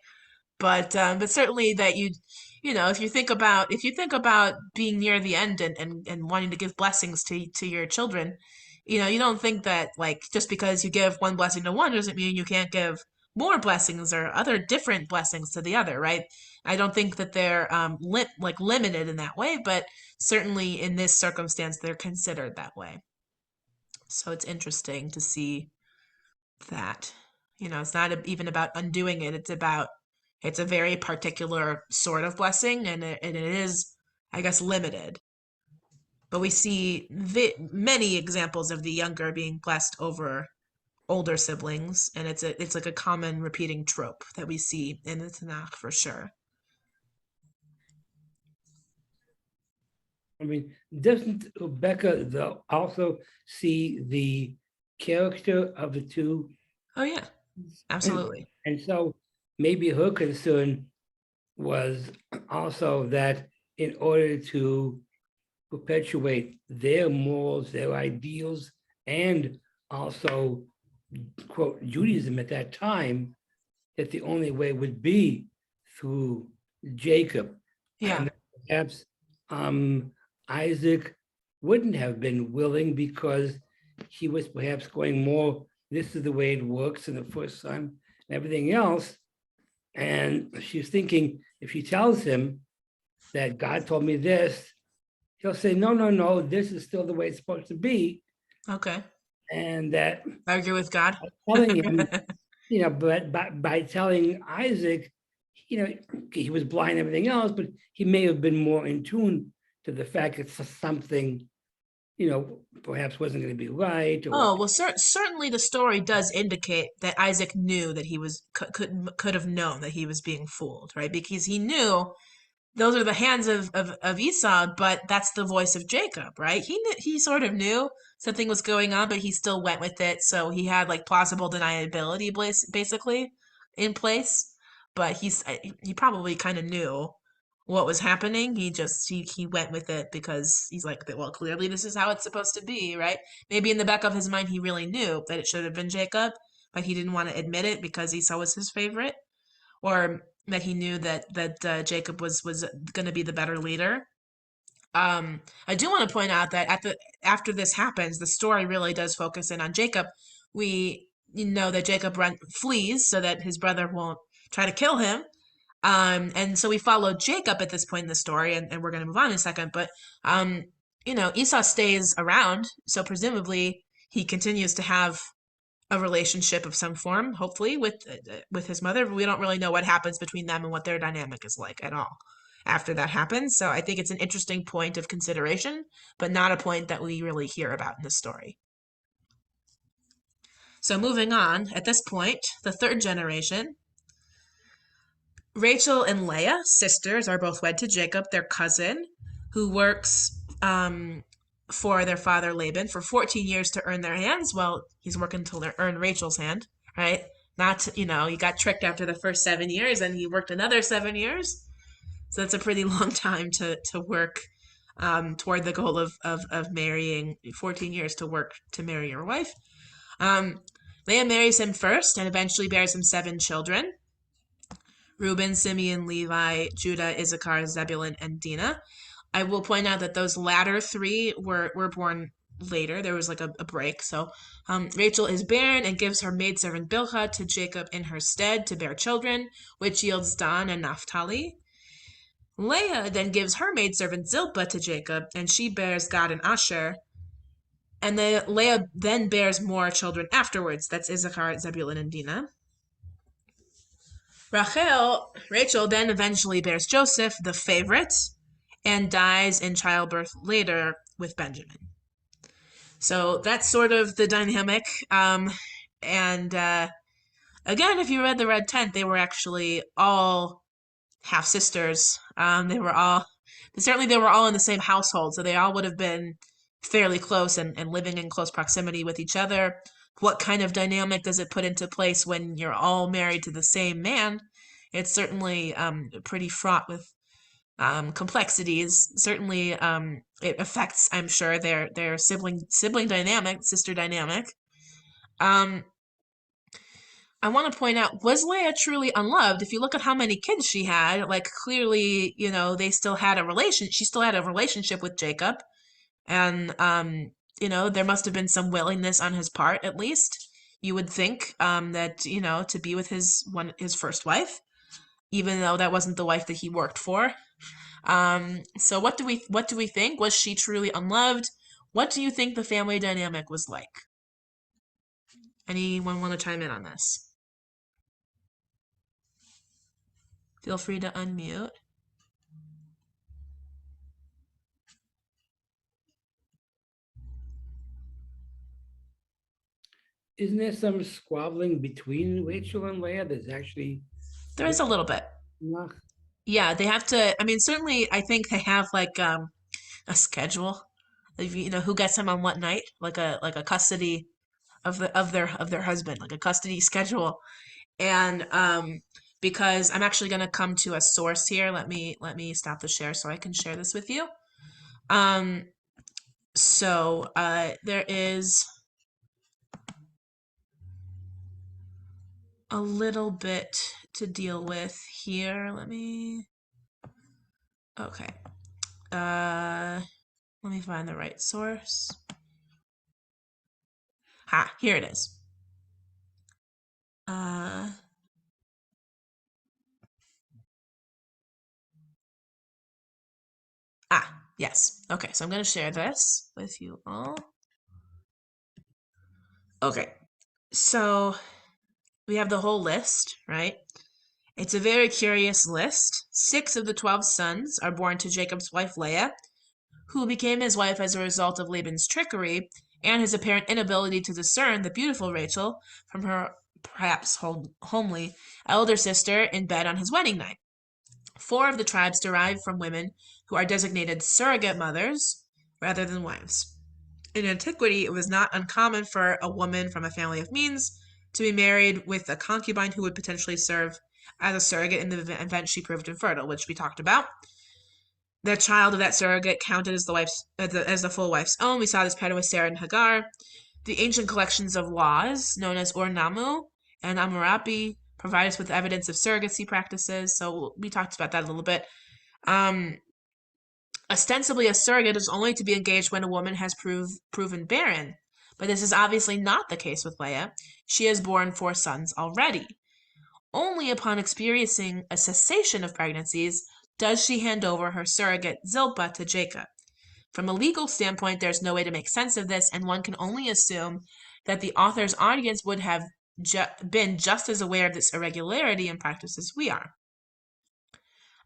but certainly that if you think about being near the end and wanting to give blessings to your children, you don't think that, like, just because you give one blessing to one doesn't mean you can't give more blessings or other different blessings to the other, right? I don't think that they're limited in that way, but certainly in this circumstance they're considered that way. So it's interesting to see that. It's not even about undoing it. It's a very particular sort of blessing, and it is, I guess, limited. But we see many examples of the younger being blessed over older siblings, and it's like a common repeating trope that we see in the Tanakh for sure. I mean, doesn't Rebecca though also see the character of the two? Oh yeah, absolutely. And so maybe her concern was also that in order to perpetuate their morals, their ideals, and also, quote, Judaism at that time, that the only way would be through Jacob. Yeah. And perhaps Isaac wouldn't have been willing because he was perhaps going more, this is the way it works in the first son and everything else. And she's thinking, if she tells him that God told me this, he'll say, no, no, no, this is still the way it's supposed to be. Okay. And that argue with God. telling him, but by telling Isaac, he was blind and everything else, but he may have been more in tune to the fact that something, perhaps wasn't going to be right. Oh, well, certainly the story does indicate that Isaac knew that he was could have known that he was being fooled, right? Because he knew those are the hands of Esau, but that's the voice of Jacob, right? He sort of knew something was going on, but he still went with it. So he had like plausible deniability basically in place, but he probably kind of knew what was happening. He went with it because he's like, well, clearly this is how it's supposed to be, right? Maybe in the back of his mind he really knew that it should have been Jacob, but he didn't want to admit it because Esau was his favorite, or that he knew that Jacob was going to be the better leader. I do want to point out that after this happens, the story really does focus in on Jacob. We know that Jacob flees so that his brother won't try to kill him. And so we follow Jacob at this point in the story, and we're going to move on in a second. But Esau stays around, so presumably he continues to have a relationship of some form, hopefully with his mother. But we don't really know what happens between them and what their dynamic is like at all after that happens. So I think it's an interesting point of consideration, but not a point that we really hear about in the story. So moving on, at this point, the third generation, Rachel and Leah, sisters, are both wed to Jacob, their cousin, who works for their father Laban for 14 years to earn their hands. Well, he's working to earn Rachel's hand, right? Not, he got tricked after the first 7 years and he worked another 7 years. So that's a pretty long time to work toward the goal of marrying, 14 years to work to marry your wife. Leah marries him first and eventually bears him 7 children. Reuben, Simeon, Levi, Judah, Issachar, Zebulun, and Dinah. I will point out that those latter 3 were born later. There was like a break. So Rachel is barren and gives her maidservant Bilhah to Jacob in her stead to bear children, which yields Dan and Naphtali. Leah then gives her maidservant Zilpah to Jacob, and she bears Gad and Asher. And Leah then bears more children afterwards. That's Issachar, Zebulun, and Dinah. Rachel then eventually bears Joseph, the favorite, and dies in childbirth later with Benjamin. So that's sort of the dynamic. And again, if you read the Red Tent, they were actually all half sisters. They were all in the same household, so they all would have been fairly close and living in close proximity with each other. What kind of dynamic does it put into place when you're all married to the same man? It's certainly pretty fraught with complexities. Certainly, it affects, I'm sure, their sibling dynamic, sister dynamic. I want to point out, was Leah truly unloved? If you look at how many kids she had, like clearly, they still had she still had a relationship with Jacob. And, there must have been some willingness on his part, at least. You would think that, to be with his first wife, even though that wasn't the wife that he worked for. So what do we think? Was she truly unloved? What do you think the family dynamic was like? Anyone want to chime in on this? Feel free to unmute. Isn't there some squabbling between Rachel and Leah? There is a little bit. Yeah, they have to. I mean, certainly, I think they have like a schedule. Who gets him on what night, like a custody of their husband, like a custody schedule. And because I'm actually going to come to a source here. Let me stop the share so I can share this with you. So there is a little bit to deal with here. Okay. Let me find the right source. Here it is. Yes. Okay, so I'm going to share this with you all. Okay, so we have the whole list, right? It's a very curious list. 6 of the 12 sons are born to Jacob's wife Leah, who became his wife as a result of Laban's trickery and his apparent inability to discern the beautiful Rachel from her perhaps homely elder sister in bed on his wedding night. 4 of the tribes derive from women who are designated surrogate mothers rather than wives. In antiquity, it was not uncommon for a woman from a family of means to be married with a concubine who would potentially serve as a surrogate in the event she proved infertile, which we talked about. The child of that surrogate counted as the full wife's own. We saw this pattern with Sarah and Hagar. The ancient collections of laws, known as Ur-Nammu and Hammurabi, provide us with evidence of surrogacy practices. So we talked about that a little bit. Ostensibly, a surrogate is only to be engaged when a woman has proven barren. But this is obviously not the case with Leah. She has borne 4 sons already. Only upon experiencing a cessation of pregnancies does she hand over her surrogate Zilpah to Jacob. From a legal standpoint, there's no way to make sense of this, and one can only assume that the author's audience would have been just as aware of this irregularity in practice as we are.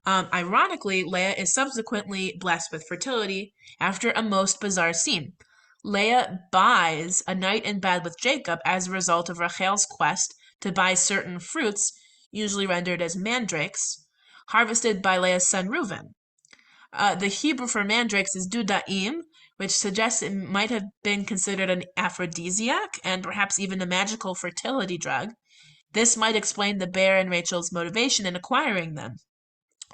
Ironically, Leah is subsequently blessed with fertility after a most bizarre scene. Leah buys a night in bed with Jacob as a result of Rachel's quest to buy certain fruits, usually rendered as mandrakes, harvested by Leah's son Reuven. The Hebrew for mandrakes is dudaim, which suggests it might have been considered an aphrodisiac and perhaps even a magical fertility drug. This might explain the bear and Rachel's motivation in acquiring them.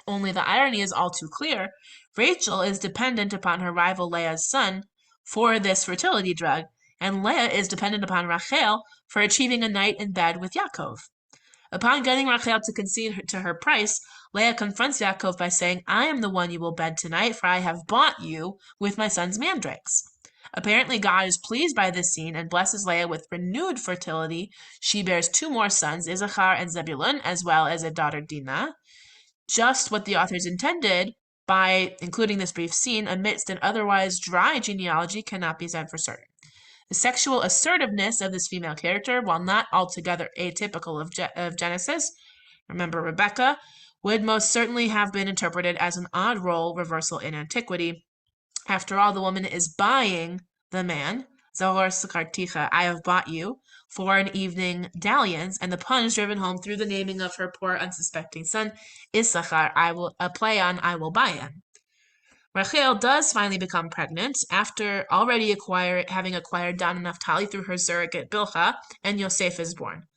Only the irony is all too clear. Rachel is dependent upon her rival Leah's son for this fertility drug, and Leah is dependent upon Rachel for achieving a night in bed with Yaakov. Upon getting Rachel to concede to her price, Leah confronts Yaakov by saying, "I am the one you will bed tonight, for I have bought you with my son's mandrakes." Apparently, God is pleased by this scene and blesses Leah with renewed fertility. She bears 2 more sons, Issachar and Zebulun, as well as a daughter Dinah. Just what the authors intended by including this brief scene amidst an otherwise dry genealogy cannot be said for certain. The sexual assertiveness of this female character, while not altogether atypical of Genesis, remember Rebecca, would most certainly have been interpreted as an odd role reversal in antiquity. After all, the woman is buying the man, Zahor Sakarticha, I have bought you, for an evening dalliance, and the pun is driven home through the naming of her poor unsuspecting son, Issachar, a play on I will buy him. Rachel does finally become pregnant after already having acquired Dan and Naphtali through her surrogate Bilhah, and Yosef is born.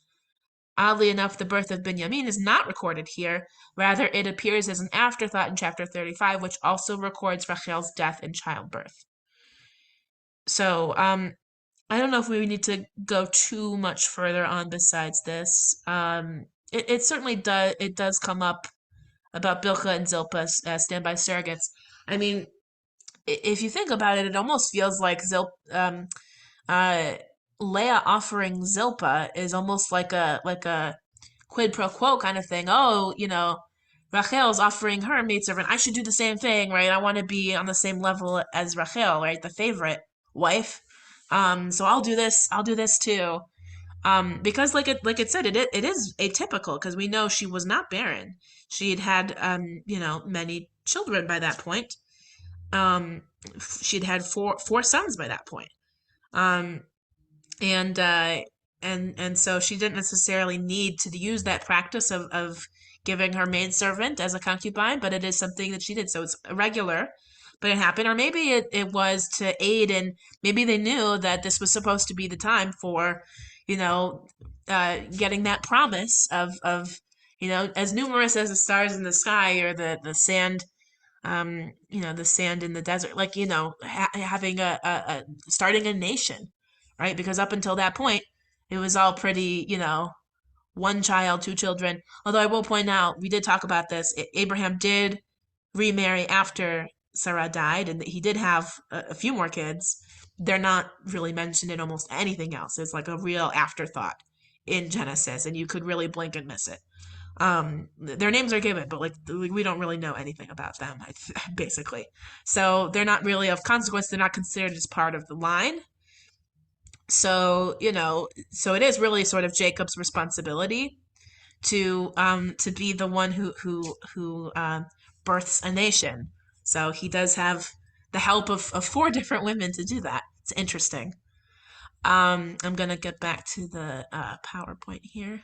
Oddly enough, the birth of Binyamin is not recorded here. Rather, it appears as an afterthought in chapter 35, which also records Rachel's death in childbirth. So, I don't know if we need to go too much further on besides this. It certainly does come up about Bilhah and Zilpah as standby surrogates. I mean, if you think about it, it almost feels like Leah offering Zilpah is almost like a quid pro quo kind of thing. Oh, Rachel's offering her maidservant. I should do the same thing, right? I want to be on the same level as Rachel, right? The favorite wife. So I'll do this. I'll do this too. Because like it said, it is atypical because we know she was not barren. She had many children by that point. She'd had four sons by that point. And so she didn't necessarily need to use that practice of giving her maidservant as a concubine, but it is something that she did. So it's irregular, but it happened. Or maybe it was to aid in, maybe they knew that this was supposed to be the time for, getting that promise of as numerous as the stars in the sky or the sand, the sand in the desert, like, having a starting a nation, right? Because up until that point, it was all pretty, one child, 2 children. Although I will point out, we did talk about this. Abraham did remarry after Sarah died, and he did have a few more kids. They're not really mentioned in almost anything else. It's like a real afterthought in Genesis, and you could really blink and miss it. Their names are given, but we don't really know anything about them, basically. So they're not really of consequence. They're not considered as part of the line. So, so it is really sort of Jacob's responsibility to be the one who births a nation. So he does have the help of 4 different women to do that. It's interesting. I'm gonna get back to the PowerPoint here.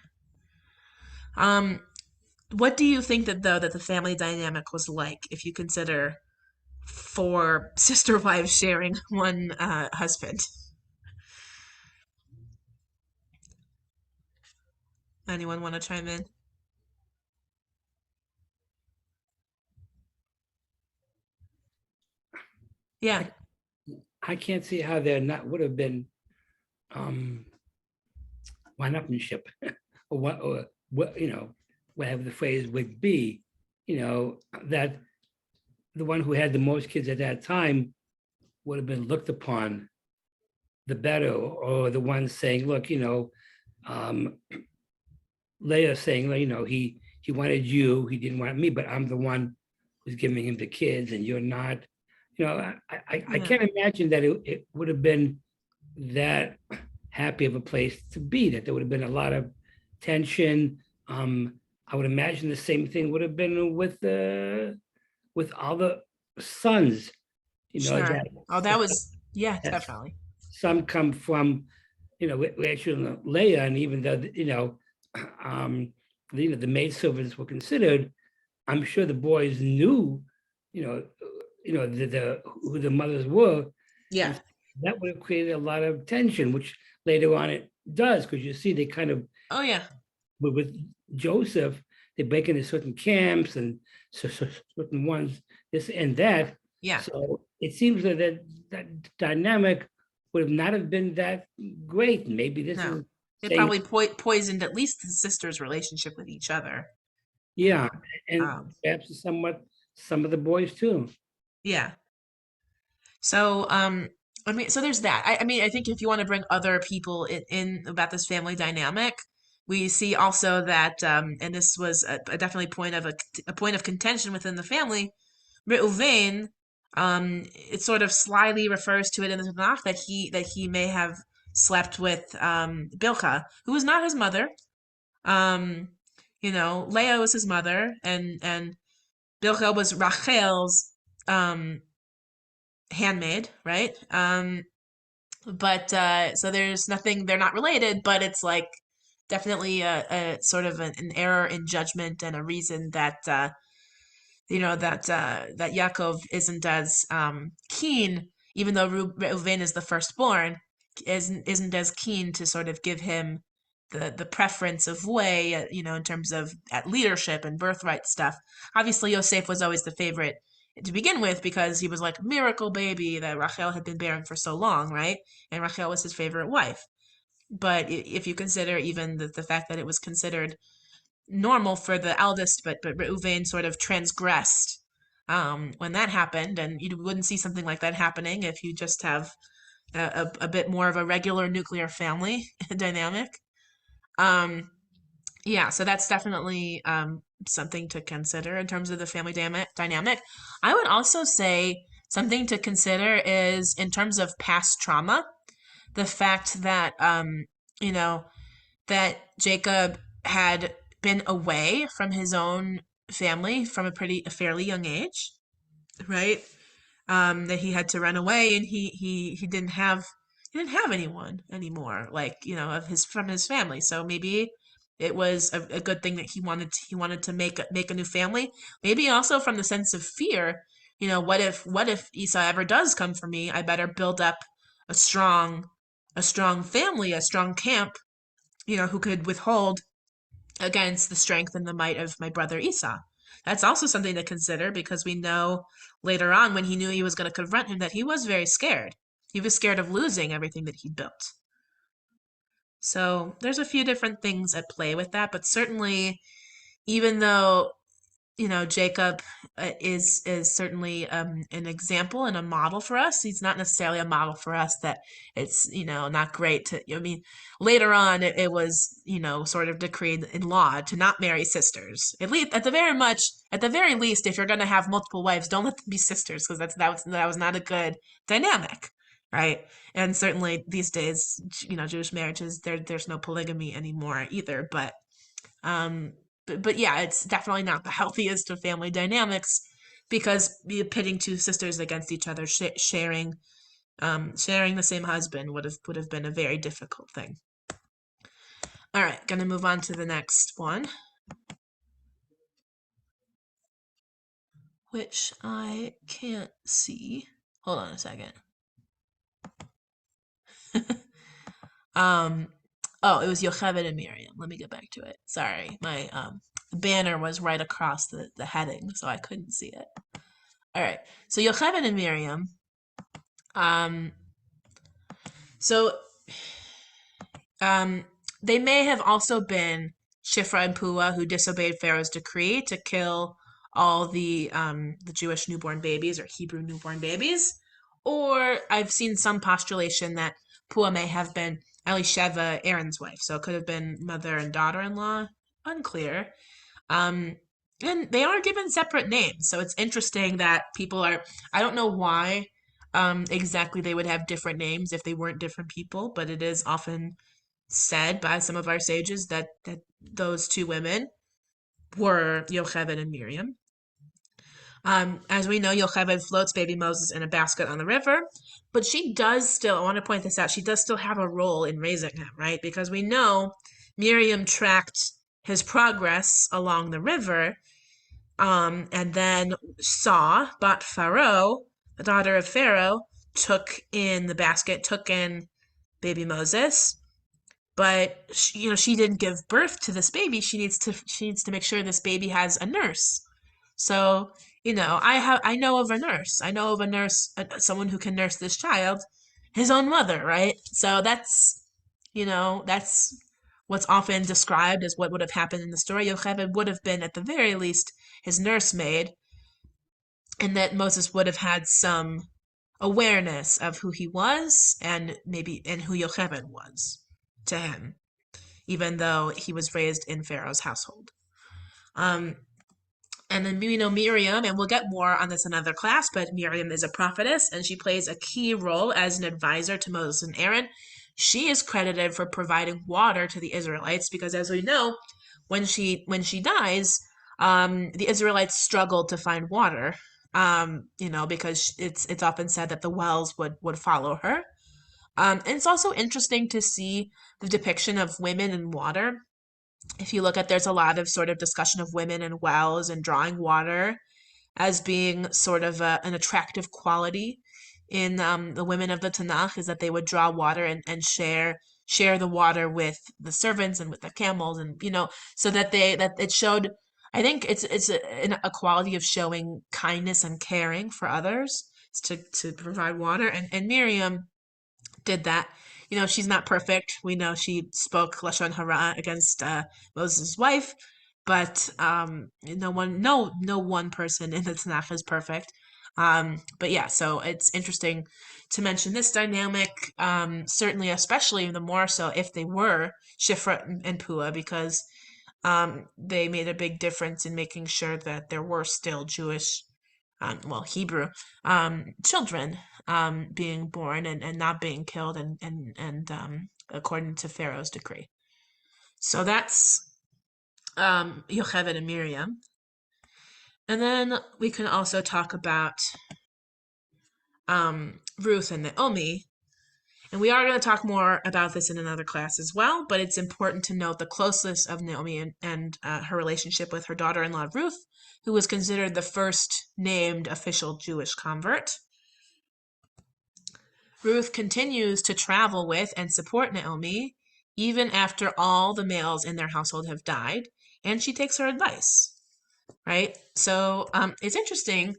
What do you think that the family dynamic was like if you consider 4 sister wives sharing one husband? Anyone want to chime in? Yeah. I can't see how there not would have been one-upmanship or what whatever the phrase would be, that the one who had the most kids at that time would have been looked upon the better, or the one saying, look, Leah saying, he wanted you, he didn't want me, but I'm the one who's giving him the kids and you're not. I can't imagine that it would have been that happy of a place to be, that there would have been a lot of tension. I would imagine the same thing would have been with all the sons, Sure. that Oh, that was, yeah, that definitely. some come from, we actually Leah, and even though, the maidservants were considered, I'm sure the boys knew, who the mothers were. Yeah. And that would have created a lot of tension, which later on it does, because you see they kind of, Oh, yeah. with Joseph, they break into certain camps and certain ones, this and that. Yeah. So it seems that dynamic would have not have been that great. Maybe this No. is It probably poisoned at least the sisters' relationship with each other. yeah, and Um, perhaps somewhat some of the boys too. Yeah. So, I mean, so there's that. I mean, I think if you want to bring other people in about this family dynamic, we see also that, and this was a definitely a point of contention within the family. Reuven, it sort of slyly refers to it in the Tanakh that he may have slept with Bilhah, who was not his mother. Leah was his mother, and Bilhah was Rachel's handmaid, right? But so there's nothing, they're not related, but it's like definitely a sort of an error in judgment and a reason that that Yaakov isn't as keen, even though Reuven is the firstborn, isn't as keen to sort of give him the preference of way, in terms of at leadership and birthright stuff. Obviously, Yosef was always the favorite to begin with because he was like a miracle baby that Rachel had been bearing for so long, right? And Rachel was his favorite wife. But if you consider even the fact that it was considered normal for the eldest, but Reuven sort of transgressed when that happened, and you wouldn't see something like that happening if you just have a bit more of a regular nuclear family dynamic. Yeah, so that's definitely something to consider in terms of the family dynamic. I would also say something to consider is in terms of past trauma, the fact that you know that Jacob had been away from his own family from a fairly young age, right? That he had to run away, and he didn't have anyone anymore, like of his from his family. So maybe it was a good thing that he wanted to make a new family. Maybe also from the sense of fear. What if Esau ever does come for me? I better build up a strong a strong family, a strong camp, who could withhold against the strength and the might of my brother Esau. That's also something to consider because we know later on when he knew he was going to confront him that he was very scared. He was scared of losing everything that he'd built. So there's a few different things at play with that, but certainly, even though Jacob is certainly an example and a model for us. He's not necessarily a model for us that it's not great to. I mean, later on it was sort of decreed in law to not marry sisters. At least at the very least, if you're going to have multiple wives, don't let them be sisters because that was not a good dynamic, right? And certainly these days, Jewish marriages there's no polygamy anymore either, but um, but yeah, it's definitely not the healthiest of family dynamics because pitting two sisters against each other, sharing the same husband would have been a very difficult thing. All right, gonna move on to the next one, which I can't see. Hold on a second. Oh, it was Yocheved and Miriam. Let me get back to it. Sorry, my banner was right across the heading, so I couldn't see it. All right, so Yocheved and Miriam. So they may have also been Shifra and Pua who disobeyed Pharaoh's decree to kill all the Jewish newborn babies or Hebrew newborn babies. Or I've seen some postulation that Pua may have been Elisheva, Aaron's wife. So it could have been mother and daughter-in-law. Unclear. Um, and they are given separate names. So it's interesting that people are, I don't know why exactly they would have different names if they weren't different people, but it is often said by some of our sages that those two women were Yocheved and Miriam. As we know, Yocheved floats baby Moses in a basket on the river, but she does still, I want to point this out, she does still have a role in raising him, right? Because we know Miriam tracked his progress along the river, and then Saw, Bat Pharaoh, the daughter of Pharaoh, took in the basket, took in baby Moses, but she didn't give birth to this baby. She needs to make sure this baby has a nurse. So, I know of a nurse. I know of a nurse, someone who can nurse this child, his own mother, right? So that's what's often described as what would have happened in the story. Yocheved would have been, at the very least, his nursemaid, and that Moses would have had some awareness of who he was and who Yocheved was to him, even though he was raised in Pharaoh's household. And then we know Miriam, and we'll get more on this in another class, but Miriam is a prophetess, and she plays a key role as an advisor to Moses and Aaron. She is credited for providing water to the Israelites because, as we know, when she dies, the Israelites struggled to find water, because it's often said that the wells would follow her. And it's also interesting to see the depiction of women and water. If you look at, there's a lot of sort of discussion of women and wells and drawing water as being sort of an attractive quality in the women of the Tanakh, is that they would draw water and share the water with the servants and with the camels, and so that it showed. I think it's a quality of showing kindness and caring for others to provide water, and Miriam did that. She's not perfect. We know she spoke lashon hara against Moses' wife, but no one person in the Tanakh is perfect. But yeah, so it's interesting to mention this dynamic. Certainly, especially the more so if they were Shifra and Pua, because they made a big difference in making sure that there were still Jewish, Hebrew children being born and not being killed and according to Pharaoh's decree. So that's Yocheved and Miriam. And then we can also talk about Ruth and Naomi. And we are going to talk more about this in another class as well, but it's important to note the closeness of Naomi and her relationship with her daughter-in-law Ruth, who was considered the first named official Jewish convert. Ruth continues to travel with and support Naomi even after all the males in their household have died, and she takes her advice, right? So it's interesting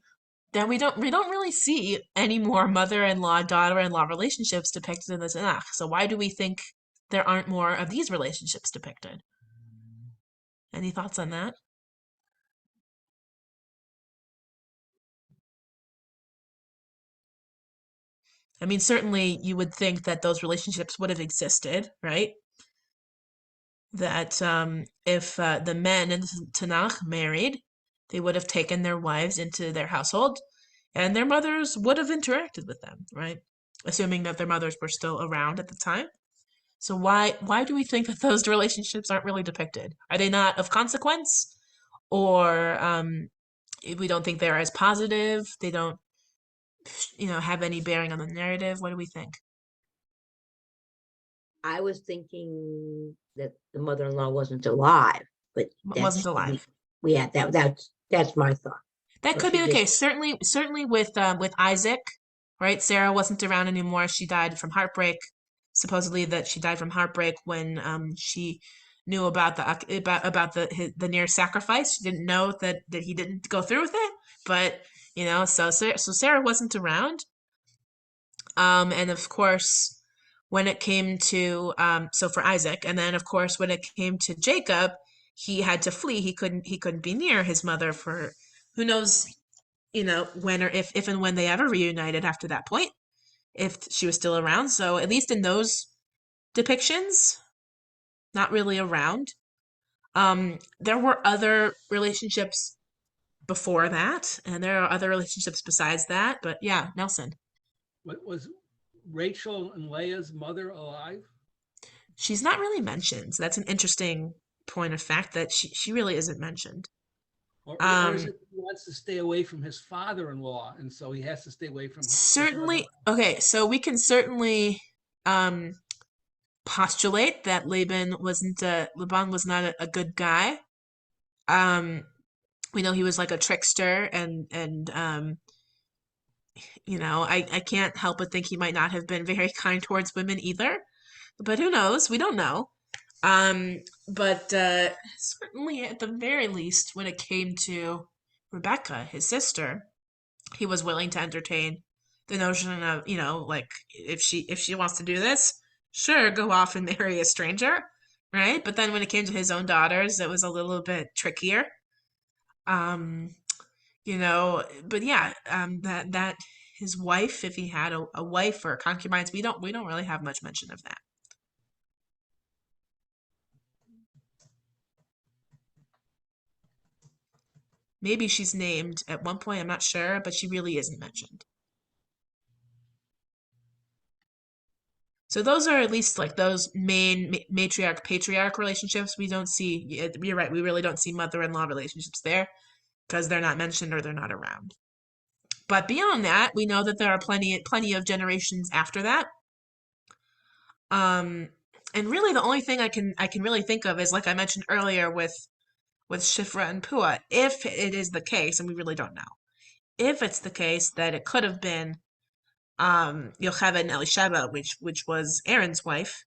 that we don't really see any more mother-in-law, daughter-in-law relationships depicted in the Tanakh. So why do we think there aren't more of these relationships depicted? Any thoughts on that? I mean, certainly you would think that those relationships would have existed, right? That if the men in the Tanakh married, they would have taken their wives into their household, and their mothers would have interacted with them, right? Assuming that their mothers were still around at the time. So why do we think that those relationships aren't really depicted? Are they not of consequence, or we don't think they're as positive? They don't, have any bearing on the narrative. What do we think? I was thinking that the mother-in-law wasn't alive, but Wasn't alive. Yeah, that's my thought. That could be the case. Certainly with Isaac, right? Sarah wasn't around anymore. She died from heartbreak. Supposedly that she died from heartbreak when she knew about the near sacrifice. She didn't know that he didn't go through with it, but so Sarah wasn't around. And of course, when it came to so for Isaac, and then of course when it came to Jacob, he had to flee. He couldn't be near his mother for who knows, when or if and when they ever reunited after that point, if she was still around. So at least in those depictions, not really around. There were other relationships before that, and there are other relationships besides that. But yeah, Nelson. What was Rachel and Leah's mother alive? She's not really mentioned. So that's an interesting point of fact that she really isn't mentioned. Or is it he wants to stay away from his father-in-law, and so he has to stay away from his mother? Certainly. Okay, so we can certainly um postulate that Laban was not a good guy. Um, we know he was like a trickster, and I can't help but think he might not have been very kind towards women either. But who knows? We don't know. Um, but certainly at the very least, when it came to Rebecca, his sister, he was willing to entertain the notion of, like if she wants to do this, sure, go off and marry a stranger, right? But then when it came to his own daughters, it was a little bit trickier. Um, but yeah, that his wife, if he had a wife or concubines, we don't really have much mention of that. Maybe she's named at one point, I'm not sure, but she really isn't mentioned. So those are at least like those main matriarch patriarch relationships. We don't see, you're right, we really don't see mother-in-law relationships there because they're not mentioned or they're not around. But beyond that, we know that there are plenty of generations after that. And really the only thing I can really think of is, like I mentioned earlier with Shifra and Pua, if it is the case, and we really don't know, if it's the case that it could have been Yocheved and Elisheba, which was Aaron's wife,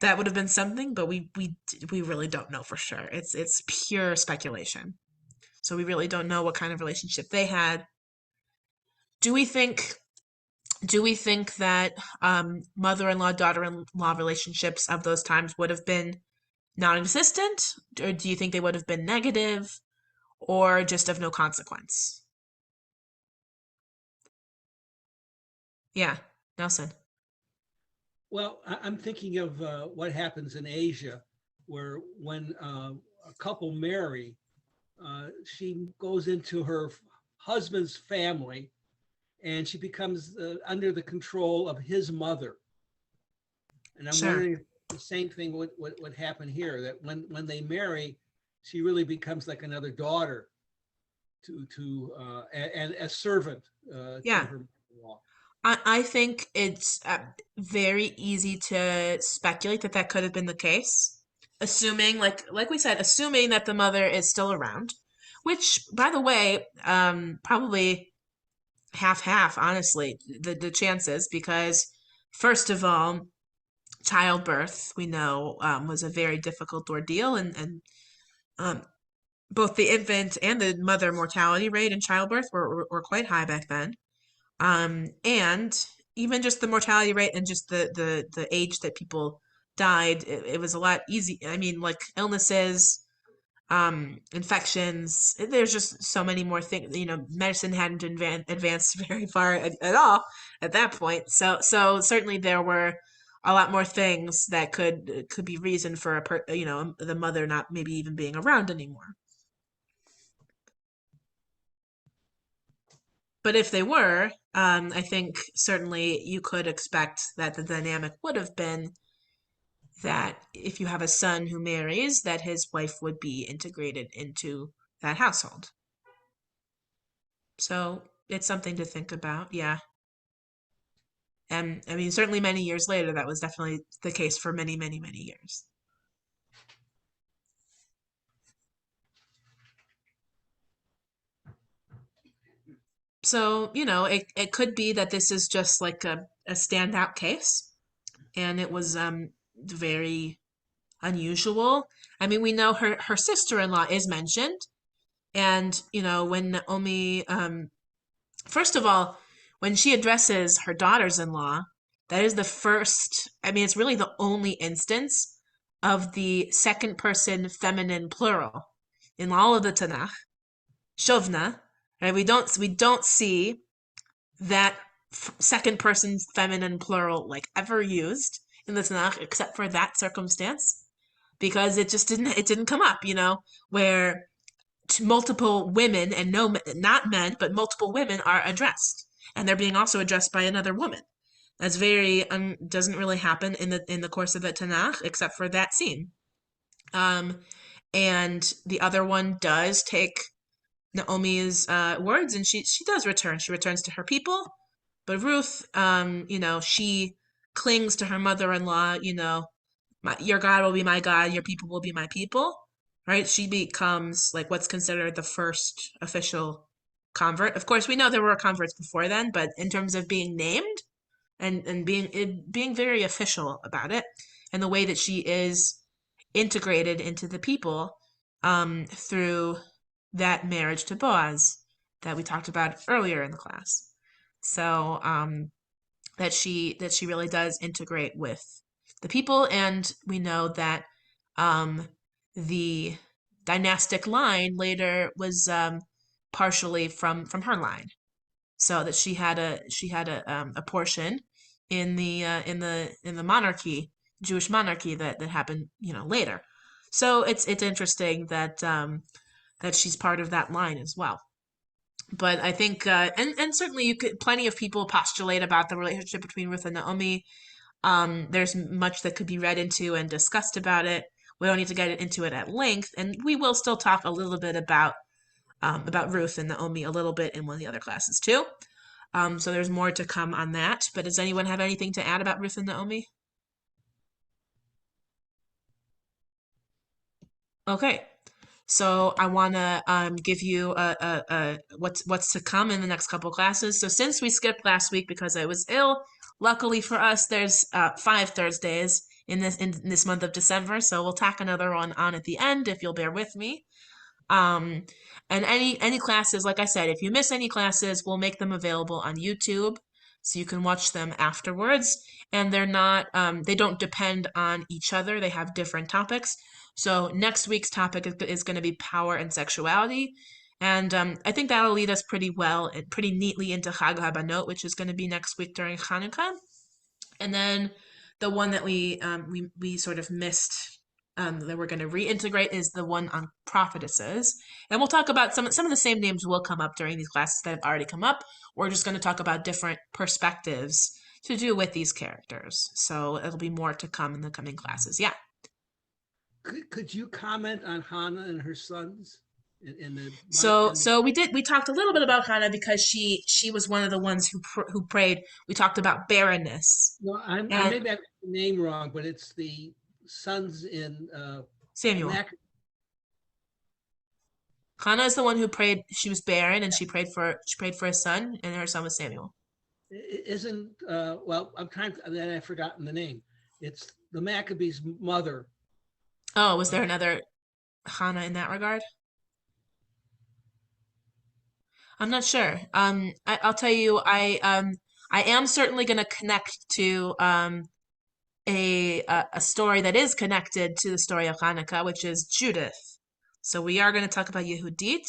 that would have been something, but we really don't know for sure. It's pure speculation. So we really don't know what kind of relationship they had. Do we think that mother-in-law, daughter-in-law relationships of those times would have been non-existent? Or do you think they would have been negative or just of no consequence? Yeah, Nelson. Well, I'm thinking of what happens in Asia, where when a couple marry, she goes into her husband's family, and she becomes under the control of his mother. And I'm Sure. wondering if the same thing would happen here, that when they marry, she really becomes like another daughter and a servant Yeah. to her mother-in-law. I think it's very easy to speculate that that could have been the case, assuming, like we said, assuming that the mother is still around, which, by the way, probably half, honestly, the chances, because first of all, childbirth, we know, was a very difficult ordeal, and um, both the infant and the mother mortality rate in childbirth were quite high back then. And even just the mortality rate and just the age that people died, it was a lot easy. I mean, like illnesses, infections, there's just so many more things. Medicine hadn't advanced very far at all at that point. So certainly there were a lot more things that could be reason for the mother not maybe even being around anymore. But if they were, I think certainly you could expect that the dynamic would have been that if you have a son who marries, that his wife would be integrated into that household. So it's something to think about, yeah. And I mean, certainly many years later, that was definitely the case for many, many, many years. So, it could be that this is just like a standout case, and it was very unusual. I mean, we know her sister-in-law is mentioned, and when Naomi, first of all, when she addresses her daughters-in-law, that is the first. I mean, it's really the only instance of the second person feminine plural in all of the Tanakh. Shovna, right? We don't see that second person feminine plural like ever used in the Tanakh except for that circumstance, because it didn't come up, where multiple women and no, not men, but multiple women are addressed, and they're being also addressed by another woman. That's very doesn't really happen in the course of the Tanakh except for that scene. And the other one does take Naomi's words, and she does return. She returns to her people, but Ruth, she clings to her mother-in-law. Your God will be my God, your people will be my people, right? She becomes like what's considered the first official convert. Of course, we know there were converts before then, but in terms of being named and being very official about it, and the way that she is integrated into the people through that marriage to Boaz that we talked about earlier in the class. So that she really does integrate with the people, and we know that the dynastic line later was partially from her line, so that she had a portion in the monarchy, Jewish monarchy that happened later. So it's interesting that that she's part of that line as well. But I think and certainly you could plenty of people postulate about the relationship between Ruth and Naomi. There's much that could be read into and discussed about it. We don't need to get into it at length, and we will still talk a little bit about Ruth and Naomi a little bit in one of the other classes too. So there's more to come on that. But does anyone have anything to add about Ruth and Naomi? Okay. So I want to give you what's to come in the next couple classes. So since we skipped last week because I was ill, luckily for us, there's 5 Thursdays in this month of December. So we'll tack another one on at the end if you'll bear with me. And any classes, like I said, if you miss any classes, we'll make them available on YouTube so you can watch them afterwards. And they're not they don't depend on each other. They have different topics. So next week's topic is going to be power and sexuality. And I think that'll lead us pretty well and pretty neatly into Chag HaBanot, which is going to be next week during Hanukkah. And then the one that we sort of missed that we're going to reintegrate is the one on prophetesses. And we'll talk about some of the same names will come up during these classes that have already come up. We're just going to talk about different perspectives to do with these characters. So it'll be more to come in the coming classes. Yeah. Could you comment on Hannah and her sons? So we talked a little bit about Hannah because she was one of the ones who prayed. We talked about barrenness. No, I maybe I got the name wrong, but it's the sons in Samuel. Hannah is the one who prayed. She was barren, and she prayed for a son, and her son was Samuel. Isn't well? Then I've forgotten the name. It's the Maccabees' mother. Oh, was there another Hannah in that regard? I'm not sure. I'll tell you, I am certainly going to connect to a story that is connected to the story of Hanukkah, which is Judith. So we are going to talk about Yehudit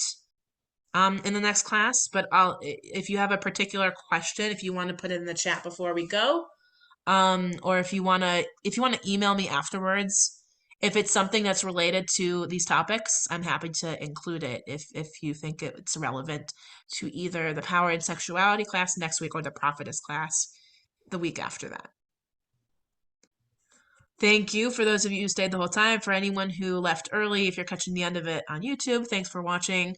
in the next class. But if you have a particular question, if you want to put it in the chat before we go, or if you want to email me afterwards. If it's something that's related to these topics, I'm happy to include it if you think it's relevant to either the power and sexuality class next week or the prophetess class the week after that. Thank you for those of you who stayed the whole time. For anyone who left early, if you're catching the end of it on YouTube, thanks for watching.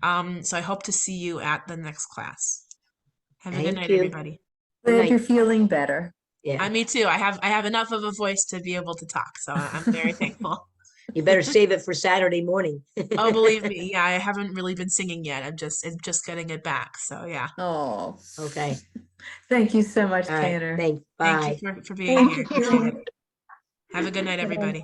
So I hope to see you at the next class. Have a good night, everybody. Glad you're feeling better. Yeah. Me too. I have enough of a voice to be able to talk, so I'm very thankful. You better save it for Saturday morning. Oh, believe me, yeah, I haven't really been singing yet. I'm just getting it back. So yeah. Oh, okay. Thank you so much, All right. Cantor. Thanks. Bye. Thank you for being here. You. Have a good night, everybody.